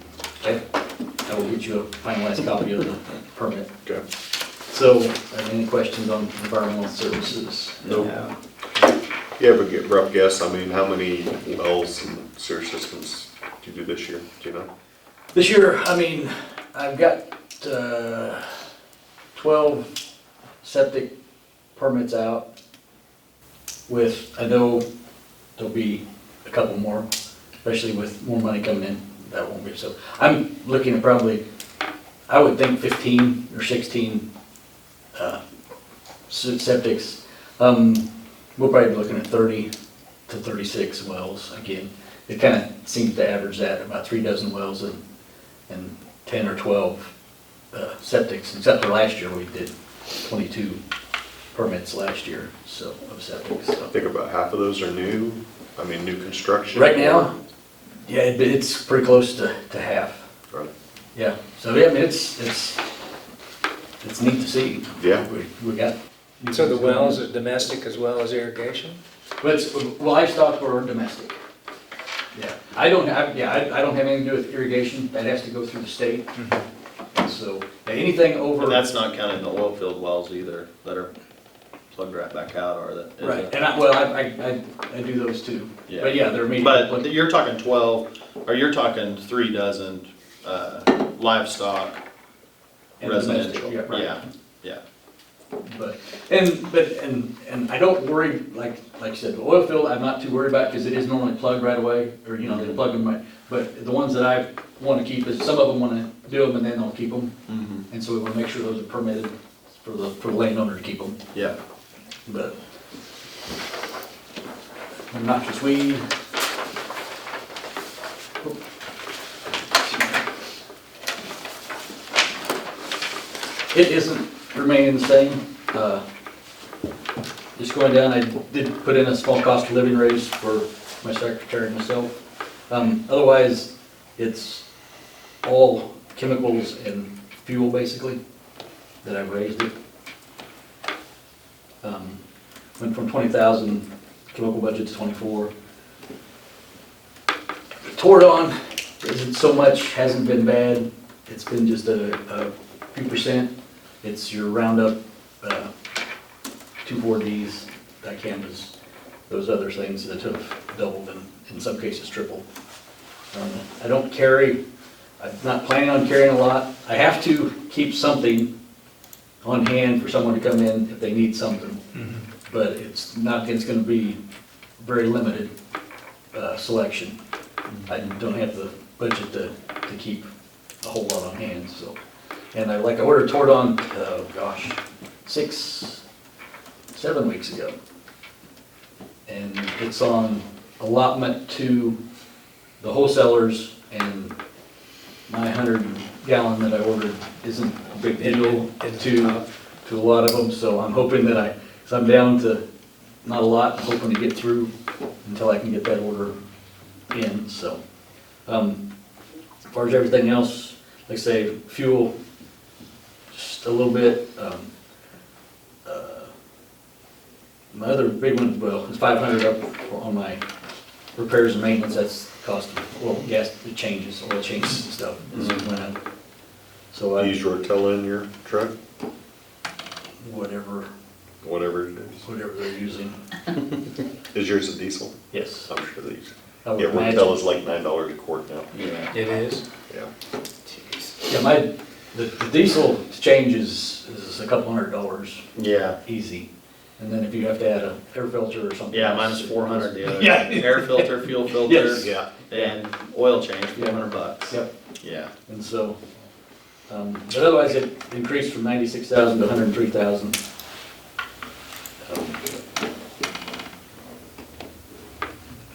Okay. I will get you a finalized copy of the permit. Okay. So, any questions on environmental services? Nope. Yeah. You ever get rough guess, I mean, how many wells and sewer systems did you do this year, do you know? This year, I mean, I've got 12 septic permits out with, I know there'll be a couple more, especially with more money coming in, that won't be, so. I'm looking at probably, I would think 15 or 16 septics. We'll probably be looking at 30 to 36 wells again. It kind of seems to average that, about 3 dozen wells and 10 or 12 septics, except for last year, we did 22 permits last year, so, of septics, I so. think about half of those are new, I mean, new construction. Right now, yeah, it's pretty close to half, Right. yeah, so, yeah, I mean, it's neat to see. Yeah. We got. So the wells are domestic as well as irrigation? But it's livestock or domestic. Yeah, I don't have anything to do with irrigation, that has to go through the state. And so, anything over. And that's not counting the oil field wells either, that are plugged right back out, or that. is Right, it? and I do those too. Yeah. But yeah, they're meeting. But you're talking 12, or you're talking 3 dozen livestock And domestic, residential. yeah, right. Yeah, and I don't worry, like you said, the oil field, I'm not too worried about, because it is normally plugged right away, or, you know, they plug them right. But the ones that I wanna keep is, some of them wanna do them and then they'll keep them, Mm-hmm. and so we wanna make sure those are permitted for the landowner to keep them, Yeah. but. Noxious weed. It isn't remaining the same. Just going down, I did put in a small cost of living raise for my secretary and myself. Otherwise, it's all chemicals and fuel basically that I've raised it. Went from 20,000 chemical budget to 24. Tordon isn't so much, hasn't been bad. It's been just a few percent. It's your Roundup, 2,4-Ds, dicambas, those other things that have doubled and in some cases tripled. I don't carry, I'm not planning on carrying a lot. I have to keep something on hand for someone to come in if they need something. But it's not, it's gonna be very limited selection. I don't have the budget to keep a whole lot on hand, so. And I ordered Tordon, 7 weeks ago. And it's on allotment to the wholesalers, and my 100-gallon that I ordered isn't a big deal to a lot of them, so I'm hoping that so I'm down to not a lot, I'm hoping to get through until I can get that order in, so. As far as everything else, like I say, fuel, just a little bit. My other big one, well, is 500 up on my repairs and maintenance. That's the cost of, well, gas, it changes, oil changes and stuff. Went up. So Use Rotella in your truck, whatever whatever it is. they're using, Is yours a diesel? yes. I'm sure these. I would Yeah, imagine. Rotella's like $9 a quart now. Yeah. It is? Yeah. Yeah, the diesel change is a couple $100 Yeah. easy. And then if you have to add an air filter or something. Yeah, else, mine's 400 the other. Yeah. Air filter, fuel filter. Yes. Yeah. And oil change, $400. Yep, Yeah. and so, but otherwise it increased from 96,000 to 103,000.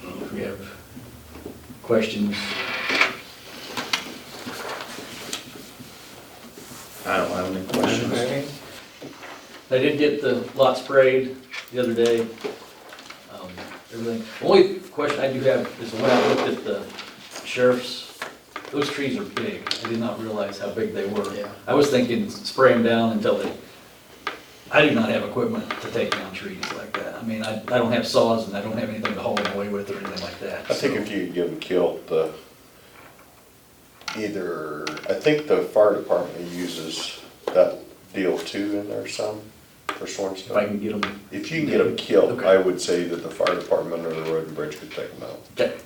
If we have questions, I don't have any questions. Okay. I did get the lot sprayed the other day. Everything, only question I do have is when I looked at the sheriff's, those trees are big. I did not realize how big they were. Yeah. I was thinking spray them down until I do not have equipment to take down trees like that. I mean, I don't have saws and I don't have anything to haul them away with or anything like that. I think if you give them killed, I think the fire department uses that deal too in there some for storm If I stuff. can get them. If you can get them killed, Okay. I would say that the fire department or the road and bridge could take them out. Okay.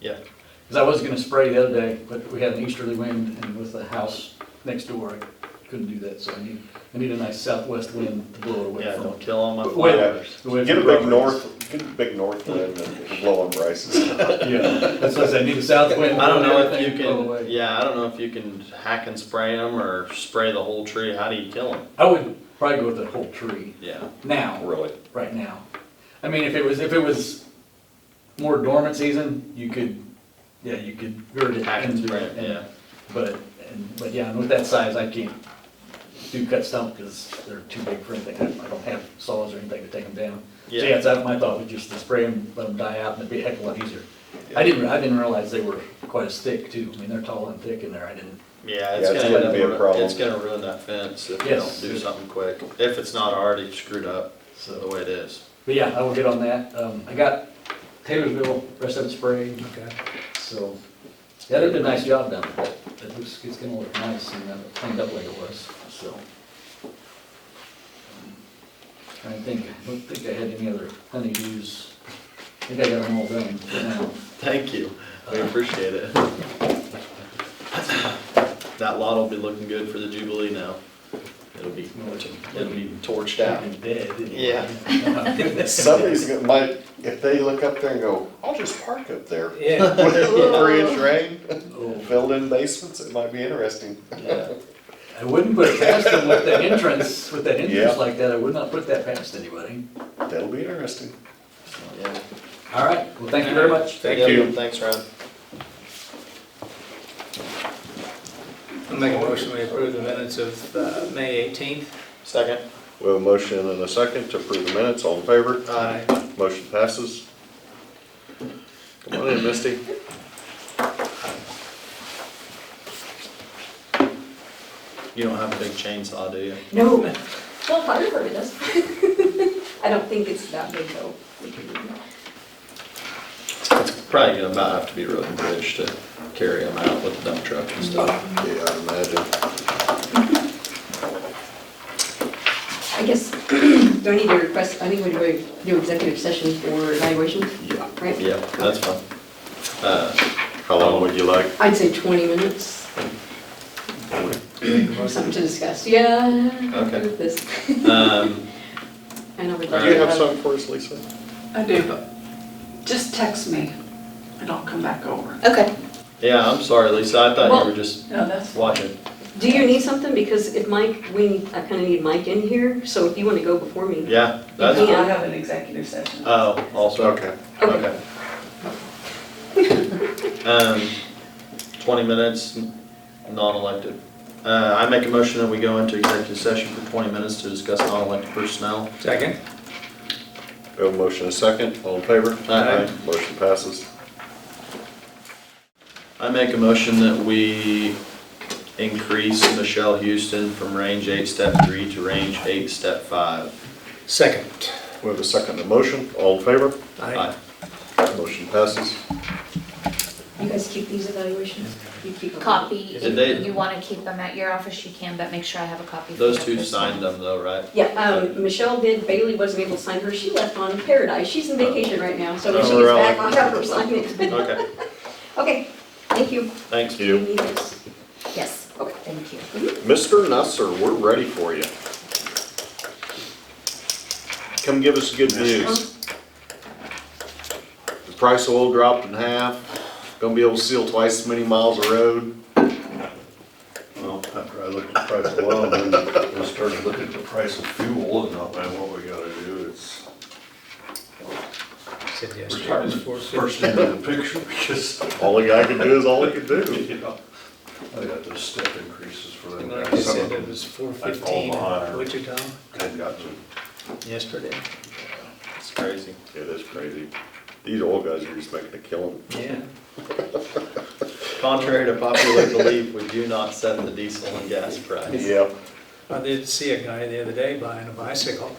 Yeah. Because I was gonna spray the other day, but we had an easterly wind and with the house next door, I couldn't do that. So I need a nice southwest wind to blow it away Yeah, from. don't kill all my Away- flowers. away Get a from big properties. get a big north wind and it'll blow on Bryce's. Yeah, that's what I said, I need a south wind. I don't know if everything you blow can, away. yeah, I don't know if you can hack and spray them or spray the whole tree. How do you kill them? I would probably go with the whole tree Yeah. now, Really? right now. I mean, if it was more dormant season, you could gird it Hack and into spray it. it, yeah. But yeah, and with that size, I can't do cut stump because they're too big for anything. I don't have saws or anything to take them down. So yeah, so my thought was just to spray them, let them die out, and it'd be a heck of a lot easier. I didn't realize they were quite as thick too. I mean, they're tall and thick in there. I didn't. Yeah, Yeah, it's gonna be a problem. It's gonna ruin that fence if you Yes. don't do something quick, if it's not already screwed up the So, way it is. but yeah, I will get on that. I got Taylorsville, rest of it sprayed. Okay. So, yeah, they did a nice job down there. It's gonna look nice and cleaned up like it was, so. I don't think I had any other honeydews. I think I got them all done for now. Thank you, we appreciate it. That lot will be looking good for the Jubilee now. would be, It'll be torched out. dead. Yeah. Oh, goodness. Somebody's gonna, might, if they look up there and go, I'll just park up there. Yeah. With 3-inch rain, Oh. filled in basements, it might be interesting. Yeah. I wouldn't put it past them with that entrance Yeah. like that, I would not put that past anybody. That'll be interesting. Yeah. All right, well, thank you very much. Thank Yep, you. Thanks, Ron. I'll make a motion we approve the minutes of May 18th. Second. We have a motion and a second to approve the minutes, all in favor? Aye. Motion passes. Come on in, Misty. You don't have a big chainsaw, do you? No, well, fire department does. I don't think it's that big though. It's probably gonna about have to be road and bridge to carry them out with the dump truck and stuff. Yeah, I imagine. I guess, do I need to request, I think we do executive session for evaluation, Yeah. right? Yeah, that's fine. How long would you like? I'd say 20 minutes, something to discuss, yeah. Okay. This, Um, I know we'd Do like you to have something for us, Lisa? I do, but just text me and I'll come back over. Okay, yeah, I'm sorry, Lisa, I thought Well- you were just No, that's, watching. do you need something? Because if Mike, I kind of need Mike in here, so if you want to go before me. Yeah, that's, I Yeah. have an executive session. oh, also, Okay. okay. 20 minutes, non-elected. I make a motion that we go into executive session for 20 minutes to discuss non-elected personnel. Second? We have a motion and a second, all in favor? Aye. Motion passes. I make a motion that we increase Michelle Houston from range 8, step 3 to range 8, step 5. Second. We have a second and a motion, all in favor? Aye. Motion passes. You guys keep these evaluations? You keep them? Copy, Did they- if you wanna keep them at your office, you can, but make sure I have a copy. for Those your two personal. signed them though, right? Yeah, Michelle did, Bailey wasn't able to sign her, she left on Paradise, she's on vacation right now, so when she Oh, gets really? back, I'll have her sign it. Okay, Okay, thank you. thanks. Do you need this? Yes, Okay. thank you. Mr. Nusser, we're ready for you. Come give us good news. The price of oil dropped in half, gonna be able to seal twice as many miles of road. Well, after I looked at the price of oil, then I started looking at the price of fuel, and thought, man, what we gotta do, it's Said yesterday it was first 450. into the picture, because, All the guy can do is all he can do. you know, I got those step increases for them Like guys. they Some said of it them was had 415 fallen behind in or Wichita had got to, yesterday. It's crazy. It is crazy. These oil guys are just making a killing. Yeah. Contrary to popular belief, we do not set the diesel and gas price. Yep. I did see a guy the other day buying a bicycle.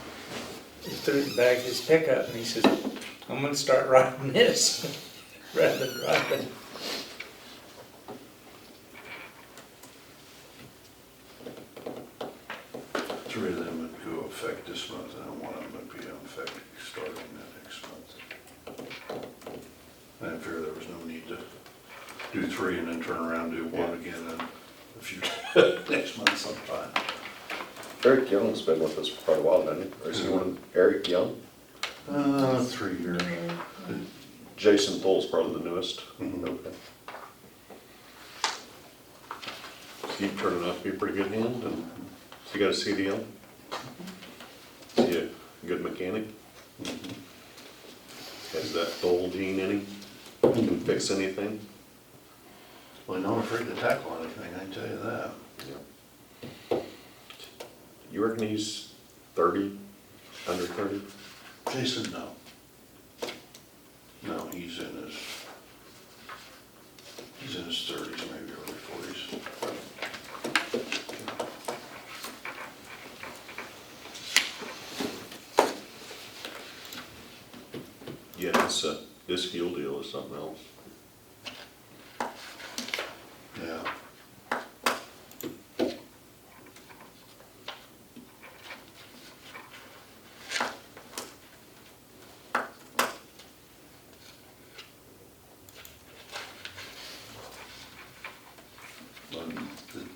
He threw it in the back of his pickup and he says, I'm gonna start riding this rather than driving. three of them would go effect this month, and one of them would be effective starting the next month. I figured there was no need to do three and then turn around and do one again in a few, next month sometime. Eric Young's been with us for quite a while, hasn't he? Or is he one, Eric Young? 3 years. Jason Thull's probably the newest. Mhm. Okay. He turned out to be a pretty good hand, and he got a CDL. Is he a good mechanic? Has that Thull gene in him? Can fix anything? Well, not afraid to tackle anything, I can tell you that. You reckon he's 30, under 30? Jason, no. No, he's in his 30s, maybe early 40s. Yeah, this fuel deal is something else. Yeah.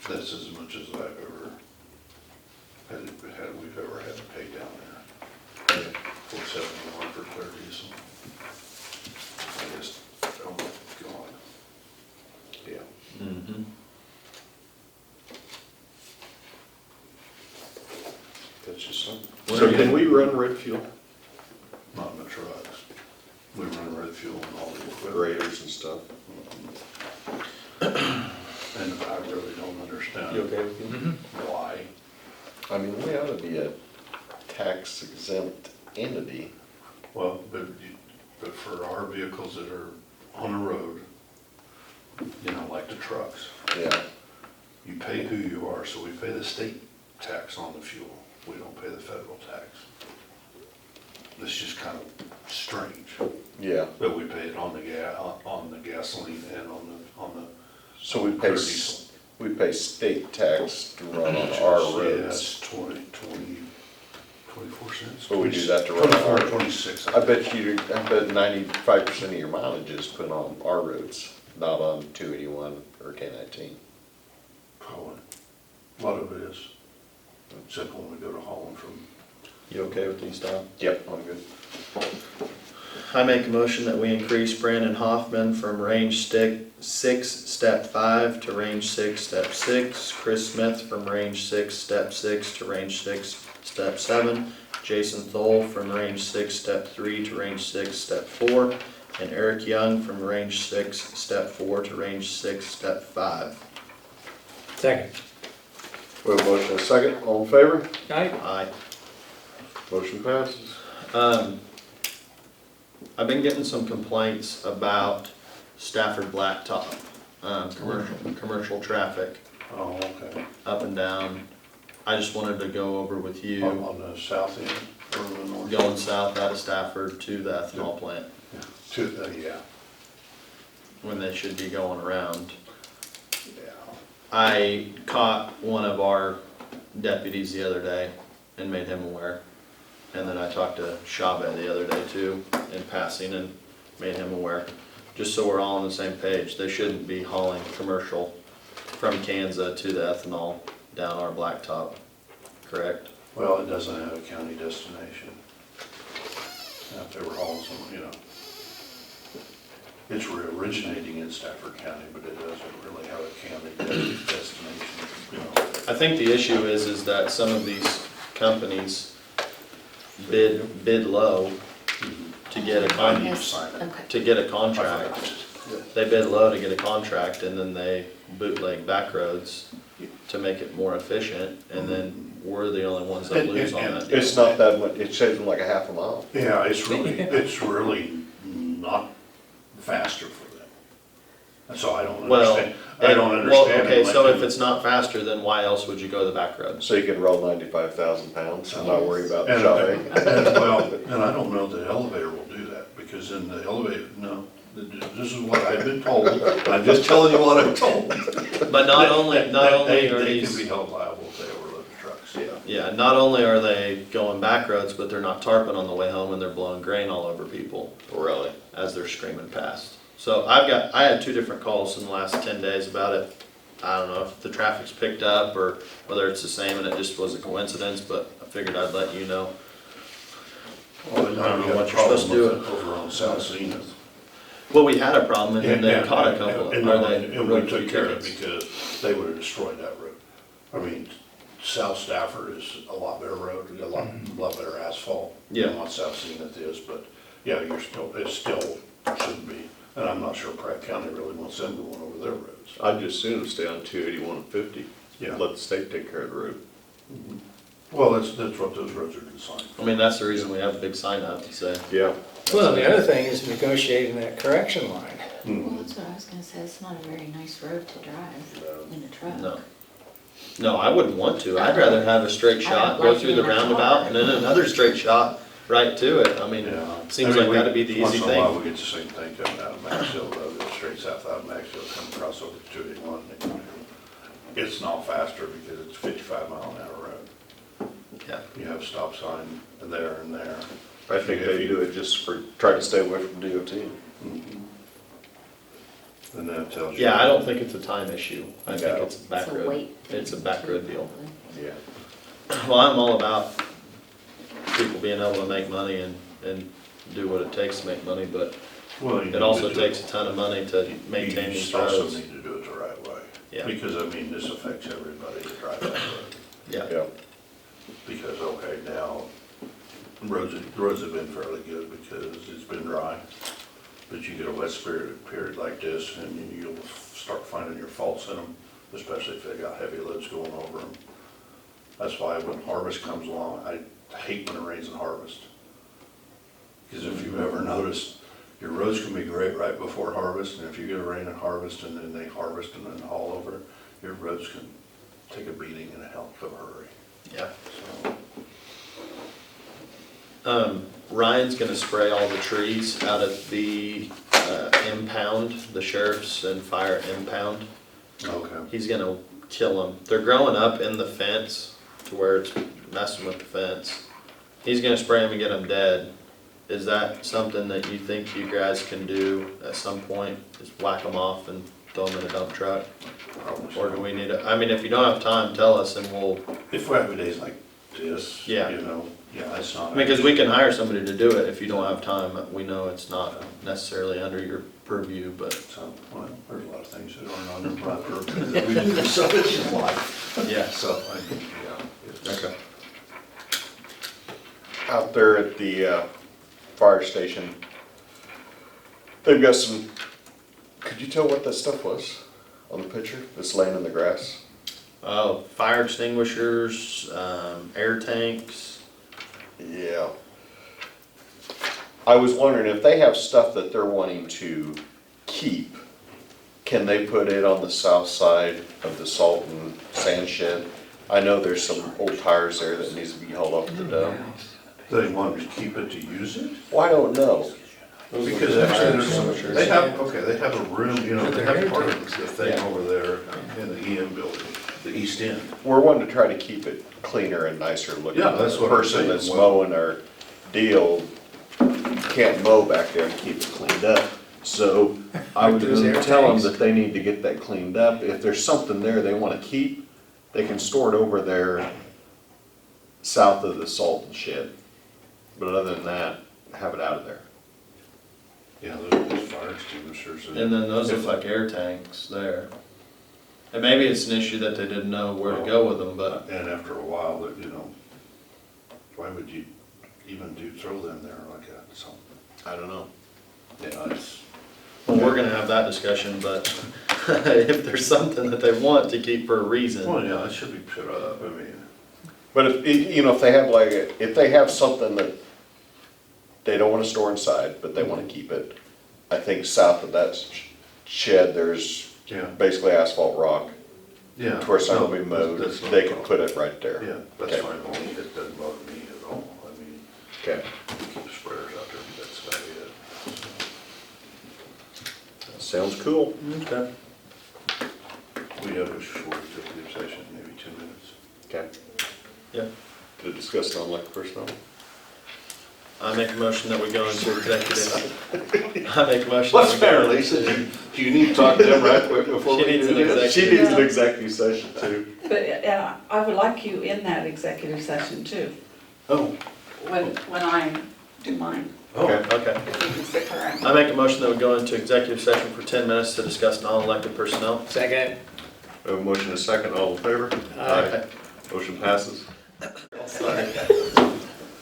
That's as much as I've ever So can we run red fuel, Not in the trucks. We run red fuel and all the equipment. graders and stuff? And I really don't understand why. I mean, we ought to be a tax exempt entity. Well, but for our vehicles that are on the road, you know, like the trucks, Yeah. you pay who you are, so we pay the state tax on the fuel. We don't pay the federal tax. It's just kind of strange, Yeah. but we pay it on the gasoline and on the. So we clear pay, diesel. we pay state tax to run on our Yeah, roads. it's 24 cents. But we do that to run on 24, our. 26. I bet 95% of your mileage is put on our roads, not on 281 or K-19. Probably. A lot of it is. Except when we go to Holland from. You okay with these, Tom? Yep, I'm good. I make a motion that we increase Brandon Hoffman from range 6, step 5 to range 6, step 6. Chris Smith from range 6, step 6 to range 6, step 7. Jason Thole from range 6, step 3 to range 6, step 4. And Eric Young from range 6, step 4 to range 6, step 5. Second. We have a motion and a second, all in favor? Aye. Aye. Motion passes. I've been getting some complaints about Stafford Blacktop, commercial traffic Oh, okay. up and down. I just wanted to go over with you, On the south end or the north? going south out of Stafford to the ethanol plant, Yeah. when they should be going around. Yeah. I caught one of our deputies the other day and made him aware. And then I talked to Shabe the other day too, in passing, and made him aware. Just so we're all on the same page, they shouldn't be hauling commercial from Kansas to the ethanol down our blacktop, correct? Well, it doesn't have a county destination. Now, if they were hauling some, you know, it's originating in Stafford County, but it doesn't really have a county destination, you know. I think the issue is that some of these companies bid low to get a I need to sign it. to get a contract. They bid low to get a contract, and then they bootleg back roads to make it more efficient, and then we're the only ones that lose on that deal. It's not that much, it saves them like a half a mile. Yeah, it's really not faster for them. That's all I don't Well, understand. I don't understand. okay, it so like if it's not faster, then why else would you go the back roads? So you can roll 95,000 pounds and not worry about the And, shopping. well, and I don't know if the elevator will do that, because in the elevator, no, this is what I've been told. I'm just telling you what I'm told. But not only are They can be these, held liable if they overload the trucks, yeah. yeah, not only are they going back roads, but they're not tarping on the way home, and they're blowing grain all over people. Really? As they're screaming past. So I had 2 different calls in the last 10 days about it. I don't know if the traffic's picked up or whether it's the same and it just was a coincidence, but I figured I'd let you know. Well, I don't know what you're supposed to do. Over on South Zenith. Well, we had a problem and then they caught a couple, And or they we wrote took 2 care of it tickets. because they would have destroyed that road. I mean, South Stafford is a lot better road, a lot better asphalt Yeah. than what South Zenith is, but yeah, it still shouldn't be. And I'm not sure Pratt County really wants them going over their roads. I'd just soon stay on 281 and 50. Yeah. Let the state take care of the road. Well, that's what those roads are designed I mean, that's the reason we have a big sign up to say. Yeah. Well, the other thing is negotiating that correction line. Well, that's what I was gonna say, it's not a very nice road to drive in a truck. No. No, I wouldn't want to. I'd rather have a straight shot, go through the roundabout, and then another straight shot right to it. I mean, Yeah. seems like that'd be the easy Once in a while, thing. we get the same thing coming out of Max Hill Road, goes straight south out of Max Hill, come across over to 281. It's not faster because it's 55-mile-an-hour road. Yeah. You have a stop sign there and there. I think they do it just for, try to stay away from DOT. And that tells you. Yeah, I don't think it's a time issue. I think No. it's a back It's a road. weight It's a back road deal. Yeah. Well, I'm all about people being able to make money and do what it takes to make money, but Well, you need it also to do takes a ton of money to maintain You these just also roads. need to do it the right way. Yeah. Because, I mean, this affects everybody that drives that road. Yeah. Yeah. Because, okay, now, the roads have been fairly good because it's been dry. But you get a wet period like this and you'll start finding your faults in them, especially if they got heavy loads going over them. That's why when harvest comes along, I hate when it rains in harvest. Because if you've ever noticed, your roads can be great right before harvest, and if you get a rain in harvest and then they harvest and then haul over, your roads can take a beating in a hell of a hurry. Yeah. So, Ryan's gonna spray all the trees out at the impound, the sheriff's and fire impound. okay. He's gonna kill them. They're growing up in the fence to where it's messing with the fence. He's gonna spray them and get them dead. Is that something that you think you guys can do at some point? Just whack them off and throw them in a dump truck? Probably Or so. do we need to, I mean, if you don't have time, tell us and we'll, If we have days like this, you Yeah. know, yeah, it's not. because we can hire somebody to do it if you don't have time. We know it's not necessarily under your purview, but So, well, there's a lot of things that aren't on the proper, that we do, so it's just life. yeah. So, yeah. it's- Okay. Out there at the fire station, they've got some, could you tell what that stuff was on the picture that's laying in the grass? Oh, fire extinguishers, air tanks. Yeah. I was wondering if they have stuff that they're wanting to keep, can they put it on the south side of the salt and sand shed? I know there's some old tires there that needs to be hauled off the dump. They want to keep it to use it? Well, I don't know. Because actually, there's some, they have, okay, they have a room, you know, they have part of the thing over there in the EM building, the east end. We're wanting to try to keep it cleaner and nicer looking. Yeah, that's what The I'm person saying. that's mowing our deal can't mow back there and keep it cleaned up. So I was Those air gonna tell them tanks. that they need to get that cleaned up. If there's something there they wanna keep, they can store it over there south of the salt shed. But other than that, have it out of there. Yeah, those fire extinguishers. And then those look like air tanks there. And maybe it's an issue that they didn't know where to go with them, but And after a while, that, you know, why would you even throw them there like that, so, I don't know. yeah, it's, well, we're gonna have that discussion, but if there's something that they want to keep for a reason. well, yeah, it should be put up, I mean, But if, you know, if they have like, if they have something that they don't wanna store inside, but they wanna keep it, I think south of that shed, there's yeah, basically asphalt rock, yeah. to where it's not No, gonna be mowed, that's not they a can problem. put it right there. Yeah, that's Okay. fine, it doesn't bother me at all, I mean, Okay, we keep sprayers out there, but that's about it. sounds cool. Okay. We have a short executive session, maybe 2 minutes. Okay. Yeah. To discuss non-elected personnel. I make a motion that we go into executive. I make a motion. that we go- Lisa, do you need to talk to them right quick before She we needs do an this? She needs an executive session too. But I would like you in that executive session too, Oh, when I do mine, okay. Okay. if you can stick around. I make a motion that we go into executive session for 10 minutes to discuss non-elected personnel. Second. We have a motion and a second, all in favor? Aye. Motion passes.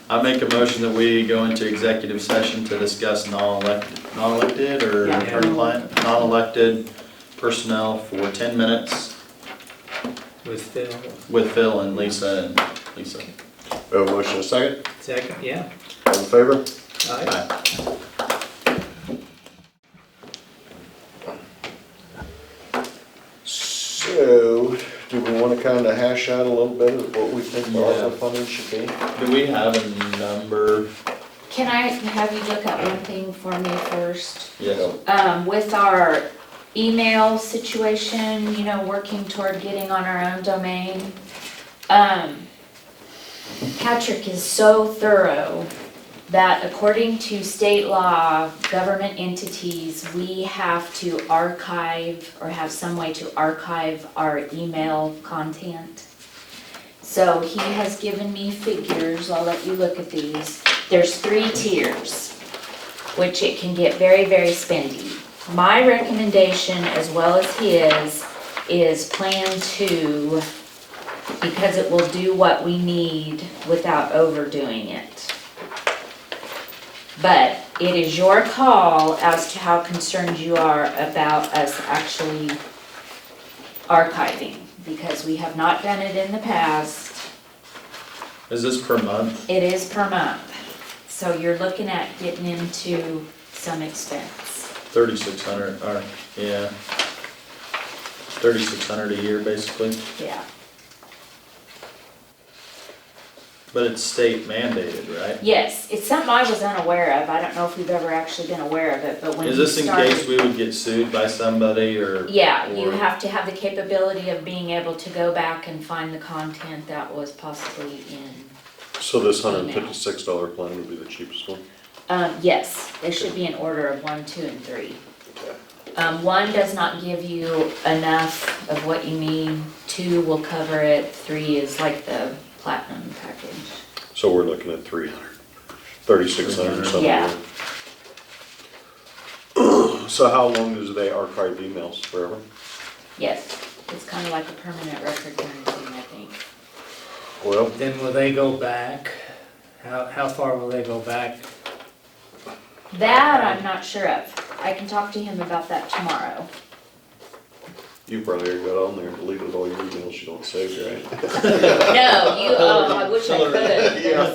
I make a motion that we go into executive session to discuss non-elected or Yeah. attorney-client, non-elected personnel for 10 minutes With Phil. with Phil and Lisa and Lisa. We have a motion and a second, Second, yeah. all in favor? Aye. So, do we want to kind of hash out a little bit of what we think Yeah. ARPA funding should be? Do we have a number? Can I have you look at one thing for me first? Yes. With our email situation, you know, working toward getting on our own domain, Patrick is so thorough that according to state law, government entities, we have to archive or have some way to archive our email content. So he has given me figures, I'll let you look at these. There's 3 tiers, which it can get very, very spendy. My recommendation, as well as his, is plan 2, because it will do what we need without overdoing it. But it is your call as to how concerned you are about us actually archiving, because we have not done it in the past. Is this per month? It is per month, so you're looking at getting into some expense. 3,600, or, yeah. 3,600 a year, basically. Yeah. But it's state mandated, right? Yes, it's something I was unaware of. I don't know if we've ever actually been aware of it, but when Is you this in started. case we would get sued by somebody, or? Yeah, you or- have to have the capability of being able to go back and find the content that was possibly in. So this $156 plan would be the cheapest one? Yes, they should be in order of 1, 2, and 3. 1 does not give you enough of what you need, 2 will cover it, 3 is like the platinum package. So we're looking at 3,600 something. Yeah. So how long do they archive emails, forever? Yes, it's kind of like a permanent record kind of thing, I think. Well, Then will they go back? How far will they go back? That I'm not sure of. I can talk to him about that tomorrow. you probably already got on there and deleted all your emails you don't save, right? No, oh, I wish I could. Yeah.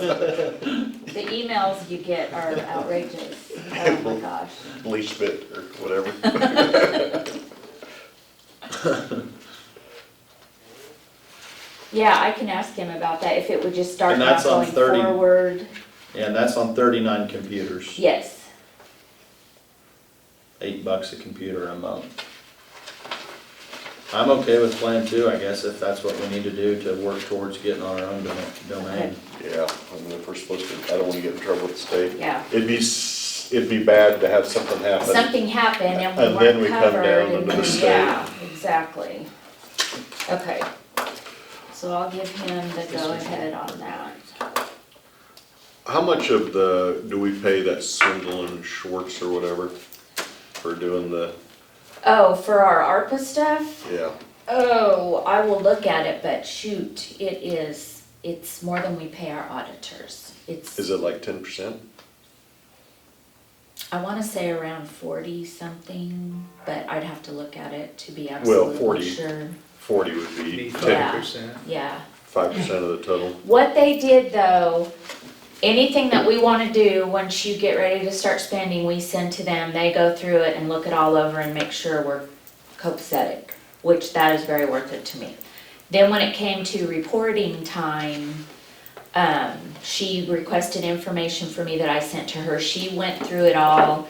The emails you get are outrageous. Oh my gosh. Bleach bit or whatever. Yeah, I can ask him about that, if it would just start And not that's on going 30. forward. Yeah, and that's on 39 computers. Yes, $8 a computer a month. I'm okay with Plan 2, I guess, if that's what we need to do to work towards getting on our own domain. Yeah, I mean, if we're supposed to, I don't wanna get in trouble with the state. yeah. It'd be bad to have something happen. Something happened and And we then weren't we come covered down and under the then, state. yeah, exactly. Okay. So I'll give him the go-ahead on that. How much of do we pay that Swindle and Schwartz or whatever for doing the, Oh, for our ARPA stuff? yeah, Oh, I will look at it, but shoot, it's more than we pay our auditors. is it like 10%? I wanna say around 40 something, but I'd have to look at it to be Well, absolutely 40. sure. 40 would Be be 5%. Yeah. 5% of the total. What they did though, anything that we wanna do, once you get ready to start spending, we send to them, they go through it and look it all over and make sure we're copacetic, which that is very worth it to me. Then when it came to reporting time, she requested information for me that I sent to her. She went through it all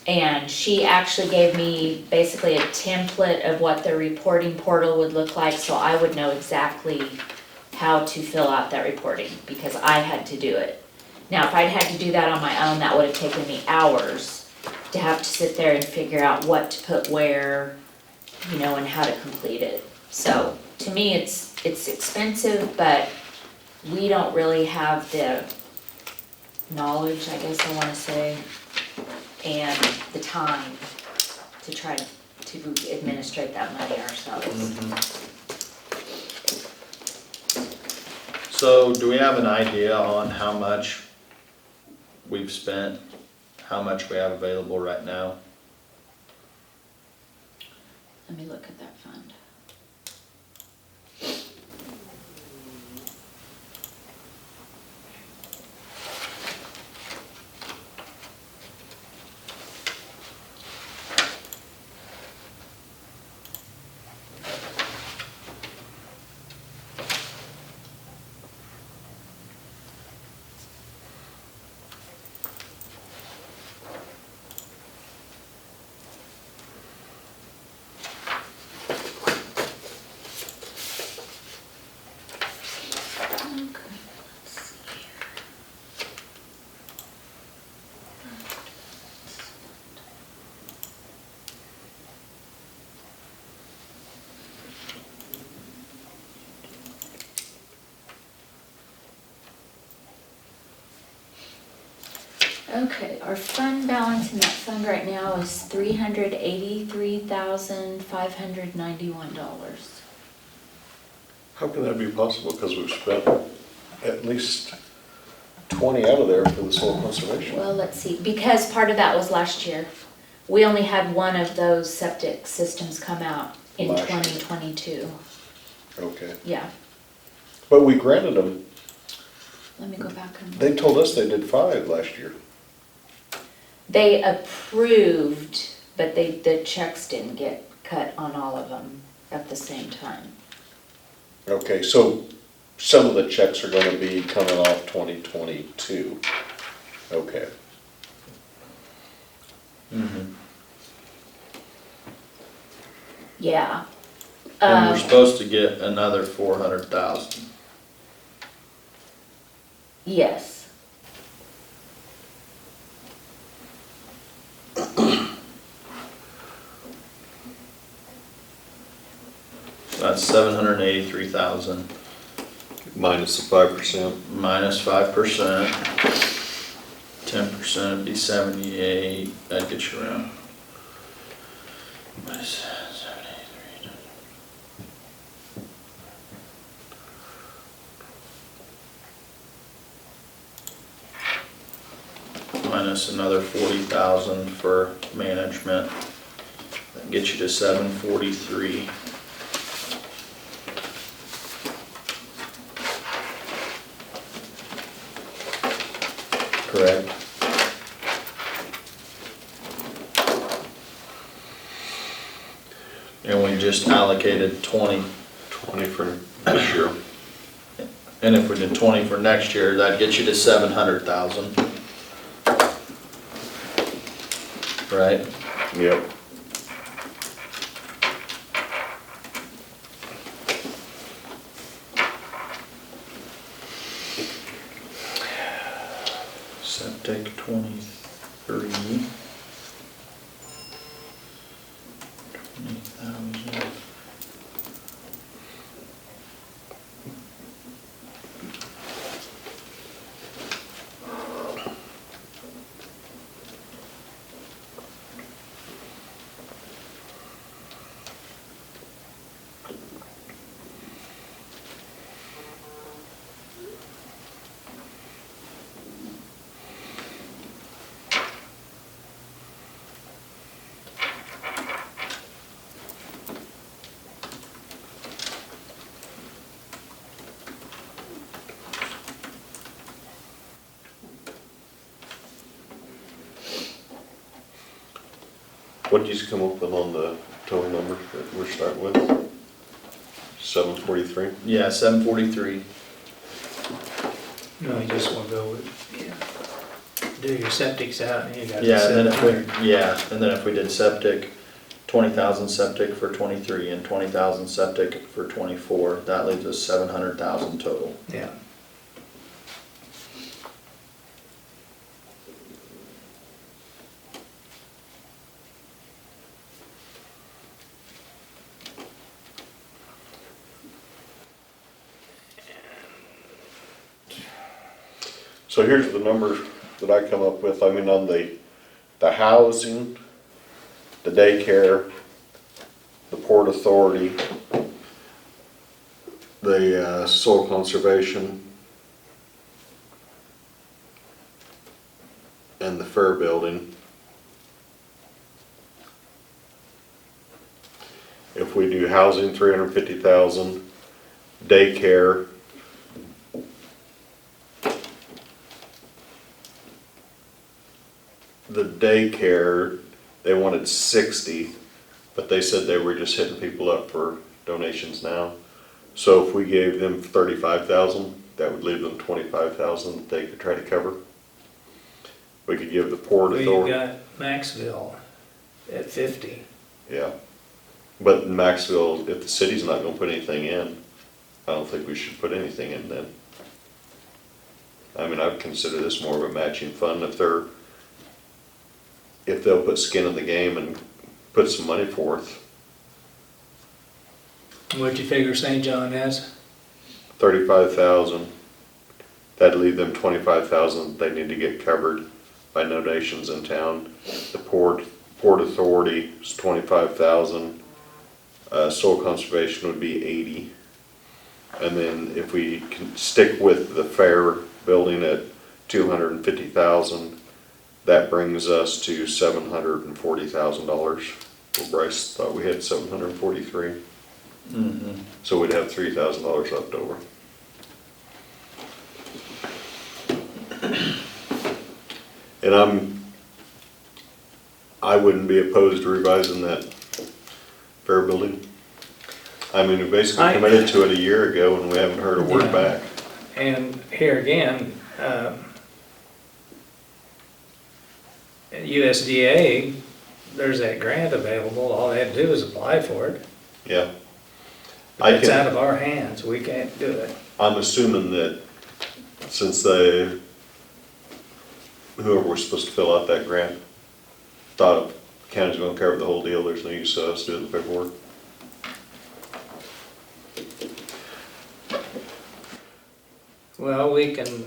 and she actually gave me basically a template of what the reporting portal would look like, so I would know exactly how to fill out that reporting, because I had to do it. Now, if I'd had to do that on my own, that would have taken me hours to have to sit there and figure out what to put where, and how to complete it. So, to me, it's expensive, but we don't really have the knowledge, I guess I wanna say, and the time to try to administrate that money ourselves. So do we have an idea on how much we've spent, how much we have available right now? Let me look at that fund. Okay, our fund balance in that fund right now is $383,591. How can that be possible? Because we've spent at least 20 out of there for the soil conservation. Well, let's see, because part of that was last year. We only had one of those septic systems come out in Last year. 2022. Okay. Yeah, But we granted them, let me go back and. they told us they did 5 last year. They approved, but the checks didn't get cut on all of them at the same time. Okay, so some of the checks are gonna be coming off 2022. Okay. Yeah. And we're supposed to get another 400,000. Yes. That's 783,000 Minus the 5%. minus 5%. 10% would be 78, that'd get you around. Minus 783. Minus another 40,000 for management, that gets you to 743. Correct. And we just allocated 20, 20 for this year. and if we did 20 for next year, that'd get you to 700,000. Right? Yep. Septic 23. 20,000. What did you come up with on the total number that we're starting with? 743? Yeah, 743. No, you just wanna go with, do your septics out and you got Yeah, and then if 700. we, yeah, and then if we did septic, 20,000 septic for 23 and 20,000 septic for 24, that leaves us 700,000 total. Yeah. So here's the numbers that I come up with. I mean, on the housing, the daycare, the Port Authority, the soil conservation, and the fair building. If we do housing, 350,000, daycare, the daycare, they wanted 60, but they said they were just hitting people up for donations now. So if we gave them 35,000, that would leave them 25,000 that they could try to cover. We could give the Port Well, you Authority, got Maxville at 50. yeah. But in Maxville, if the city's not gonna put anything in, I don't think we should put anything in then. I mean, I'd consider this more of a matching fund if they'll put skin in the game and put some money forth. What'd you figure St. John as? 35,000. That'd leave them 25,000 they need to get covered by donations in town. The Port Authority is 25,000. Soil conservation would be 80. And then if we can stick with the fair building at 250,000, that brings us to $740,000. Well, Bryce thought we had 743, Mm-hmm. so we'd have $3,000 left over. And I wouldn't be opposed to revising that fair building. I mean, we basically committed to it a year ago and we haven't heard a word Yeah. back. And here again, at USDA, there's that grant available, all they have to do is apply for it. Yeah. But it's out of our hands, we can't do it. I'm assuming that since whoever was supposed to fill out that grant thought the county's gonna cover the whole deal, there's no use of us doing the paperwork. Well, we can,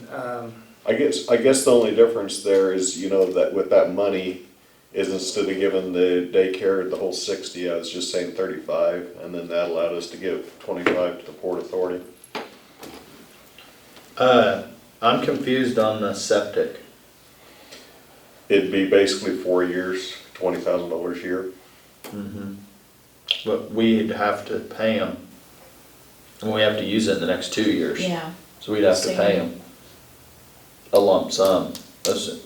I guess the only difference there is, that with that money, is instead of giving the daycare the whole 60, I was just saying 35, and then that allowed us to give 25 to the Port Authority. I'm confused on the septic. It'd be basically 4 years, $20,000 a year. Mm-hmm. But we'd have to pay them, and we have to use it in the next 2 years. Yeah. So we'd have to pay them a lump sum,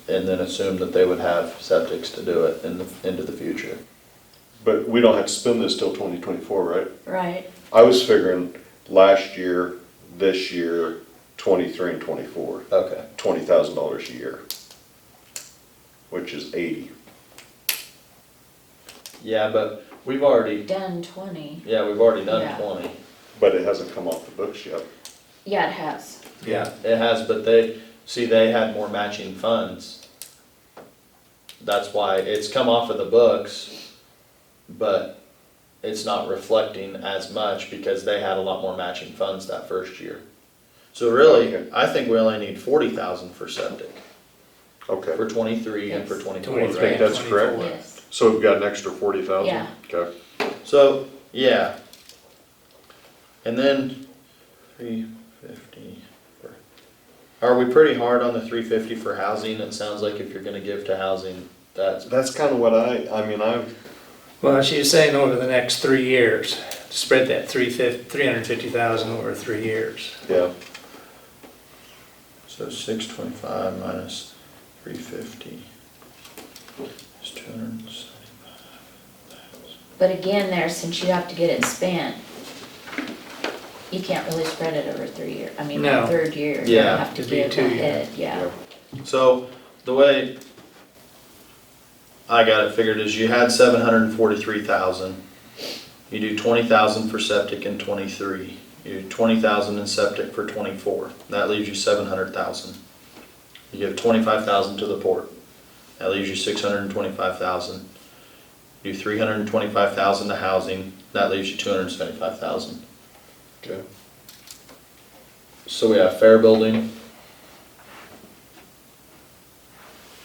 and then assume that they would have septics to do it into the future. But we don't have to spend this till 2024, right? Right. I was figuring last year, this year, 23 and 24, Okay. $20,000 a year, which is 80. Yeah, but we've already Done 20. done Yeah. 20. But it hasn't come off the books yet. Yeah, it has. Yeah, it has, but they had more matching funds. That's why it's come off of the books, but it's not reflecting as much because they had a lot more matching funds that first year. So really, Okay. I think we only need 40,000 for septic, Okay. for 23 and for Yes. 24, 23 right? and That's correct. 24. Yes. So we've got an extra 40,000? Yeah. Okay. So, yeah. And then 350. Are we pretty hard on the 350 for housing? It sounds like if you're gonna give to housing, That's kind of what I've, Well, she's saying over the next 3 years, spread that 350,000 over 3 years. yeah. So 625 minus 350 is 275,000. But again, there, since you have to get it spent, you can't really spread it over 3 years. I mean, No. the third year, you Yeah, have to it'd be give 2 years. ahead, yeah. So the way I got it figured is you had 743,000. You do 20,000 for septic in 23. You do 20,000 in septic for 24. That leaves you 700,000. You give 25,000 to the port. That leaves you 625,000. You do 325,000 to housing. That leaves you 275,000. Okay. So we have fair building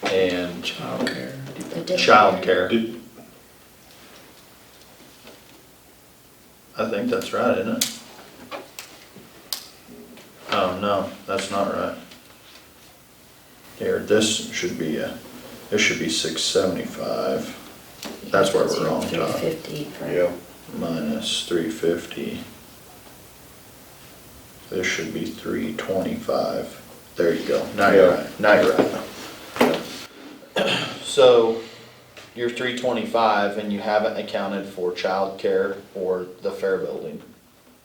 and Childcare. The daycare. childcare. Did- I think that's right, isn't it? Oh, no, that's not right. Here, this should be 675 That's where we're wrong, Todd. 350 for. Yeah. minus 350. This should be 325. There you go. Now you're right. Now you're right. So you're 325 and you haven't accounted for childcare or the fair building.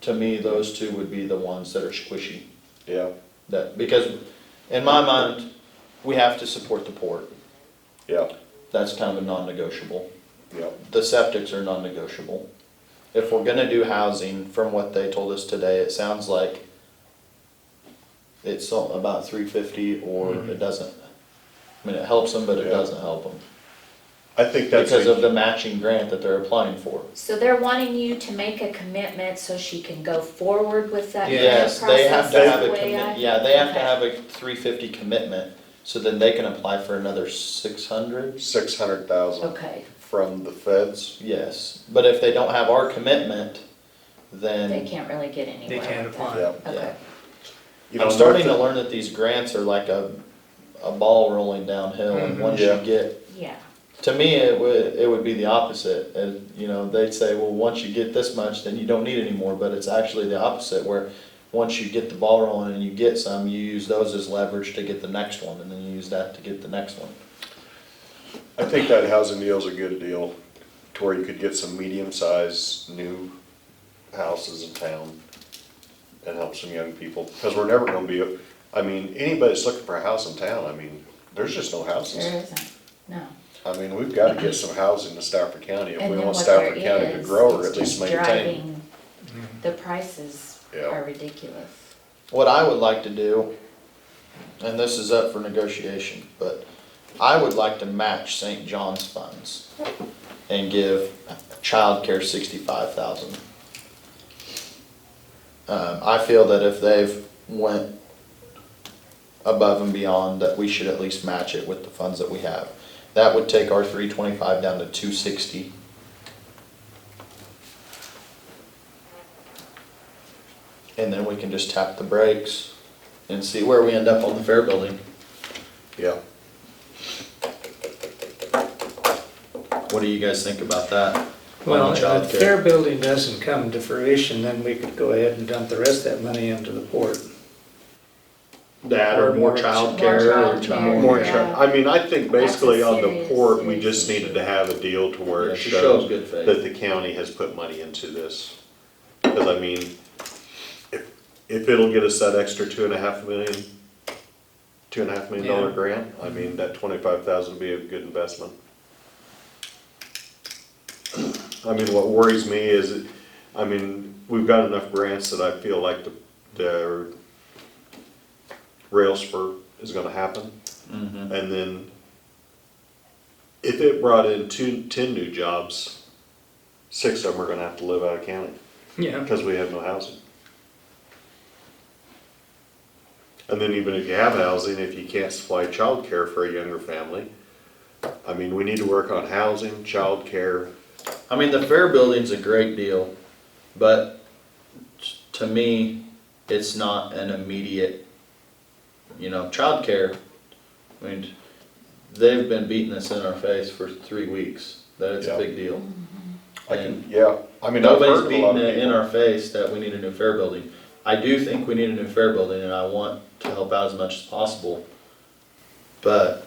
To me, those two would be the ones that are squishy. Yeah. Because in my mind, we have to support the port. Yeah. That's kind of a non-negotiable. Yeah. The septics are non-negotiable. If we're gonna do housing, from what they told us today, it sounds like it's about 350 or it doesn't. I mean, it helps them, but it Yeah. doesn't help them. I think that's. Because of the matching grant that they're applying for. So they're wanting you to make a commitment so she can go forward with that grant Yes, they have process, to have the a way I- commit, yeah, they have to Okay. have a 350 commitment, so then they can apply for another 600? 600,000 Okay, from the feds. Yes, but if they don't have our commitment, then. They can't really get anywhere. They can't with apply. that. Yeah. Okay. You know, I'm starting to North- learn that these grants are like a ball rolling downhill, and Mhm. once you Yeah. get, Yeah, to me, it would be the opposite. You know, they'd say, well, once you get this much, then you don't need any more, but it's actually the opposite, where once you get the ball rolling and you get some, you use those as leverage to get the next one, and then you use that to get the next one. I think that housing deal's a good deal, to where you could get some medium-sized new houses in town and help some young people, because we're never gonna be, I mean, anybody that's looking for a house in town, I mean, there's just no houses. there isn't, no. I mean, we've gotta get some housing in Stafford County if And we then want what there Stafford County to is, grow or it's at least just maintain. driving, the prices Yeah. are ridiculous. What I would like to do, and this is up for negotiation, but I would like to match St. John's funds and give childcare 65,000. I feel that if they've went above and beyond, that we should at least match it with the funds that we have. That would take our 325 down to 260. And then we can just tap the brakes and see where we end up on the fair building. Yeah. What do you guys think about that? Well, On if the the childcare? fair building doesn't come to fruition, then we could go ahead and dump the rest of that money into the port. That or more childcare or childcare. More, Yeah. I mean, I think basically That's a on the serious, port, we serious just needed issue. to have a deal to where Yeah, it to shows show good faith. that the county has put money into this. Cause I mean, if it'll get us that extra $2.5 million Yeah. grant, I mean, that 25,000 would be a good investment. I mean, what worries me is, I mean, we've got enough grants that I feel like the rail spur is gonna happen. Mhm. And then if it brought in 10 new jobs, 6 of them are gonna have to live out of county Yeah. because we have no housing. And then even if you have housing, if you can't supply childcare for a younger family, I mean, we need to work on housing, childcare. I mean, the fair building's a great deal, but to me, it's not an immediate, childcare. I mean, they've been beating us in our face for 3 weeks, that it's a Yeah. big deal. And I mean, I've nobody's heard a lot beating of it in people. our face that we need a new fair building. I do think we need a new fair building, and I want to help out as much as possible. But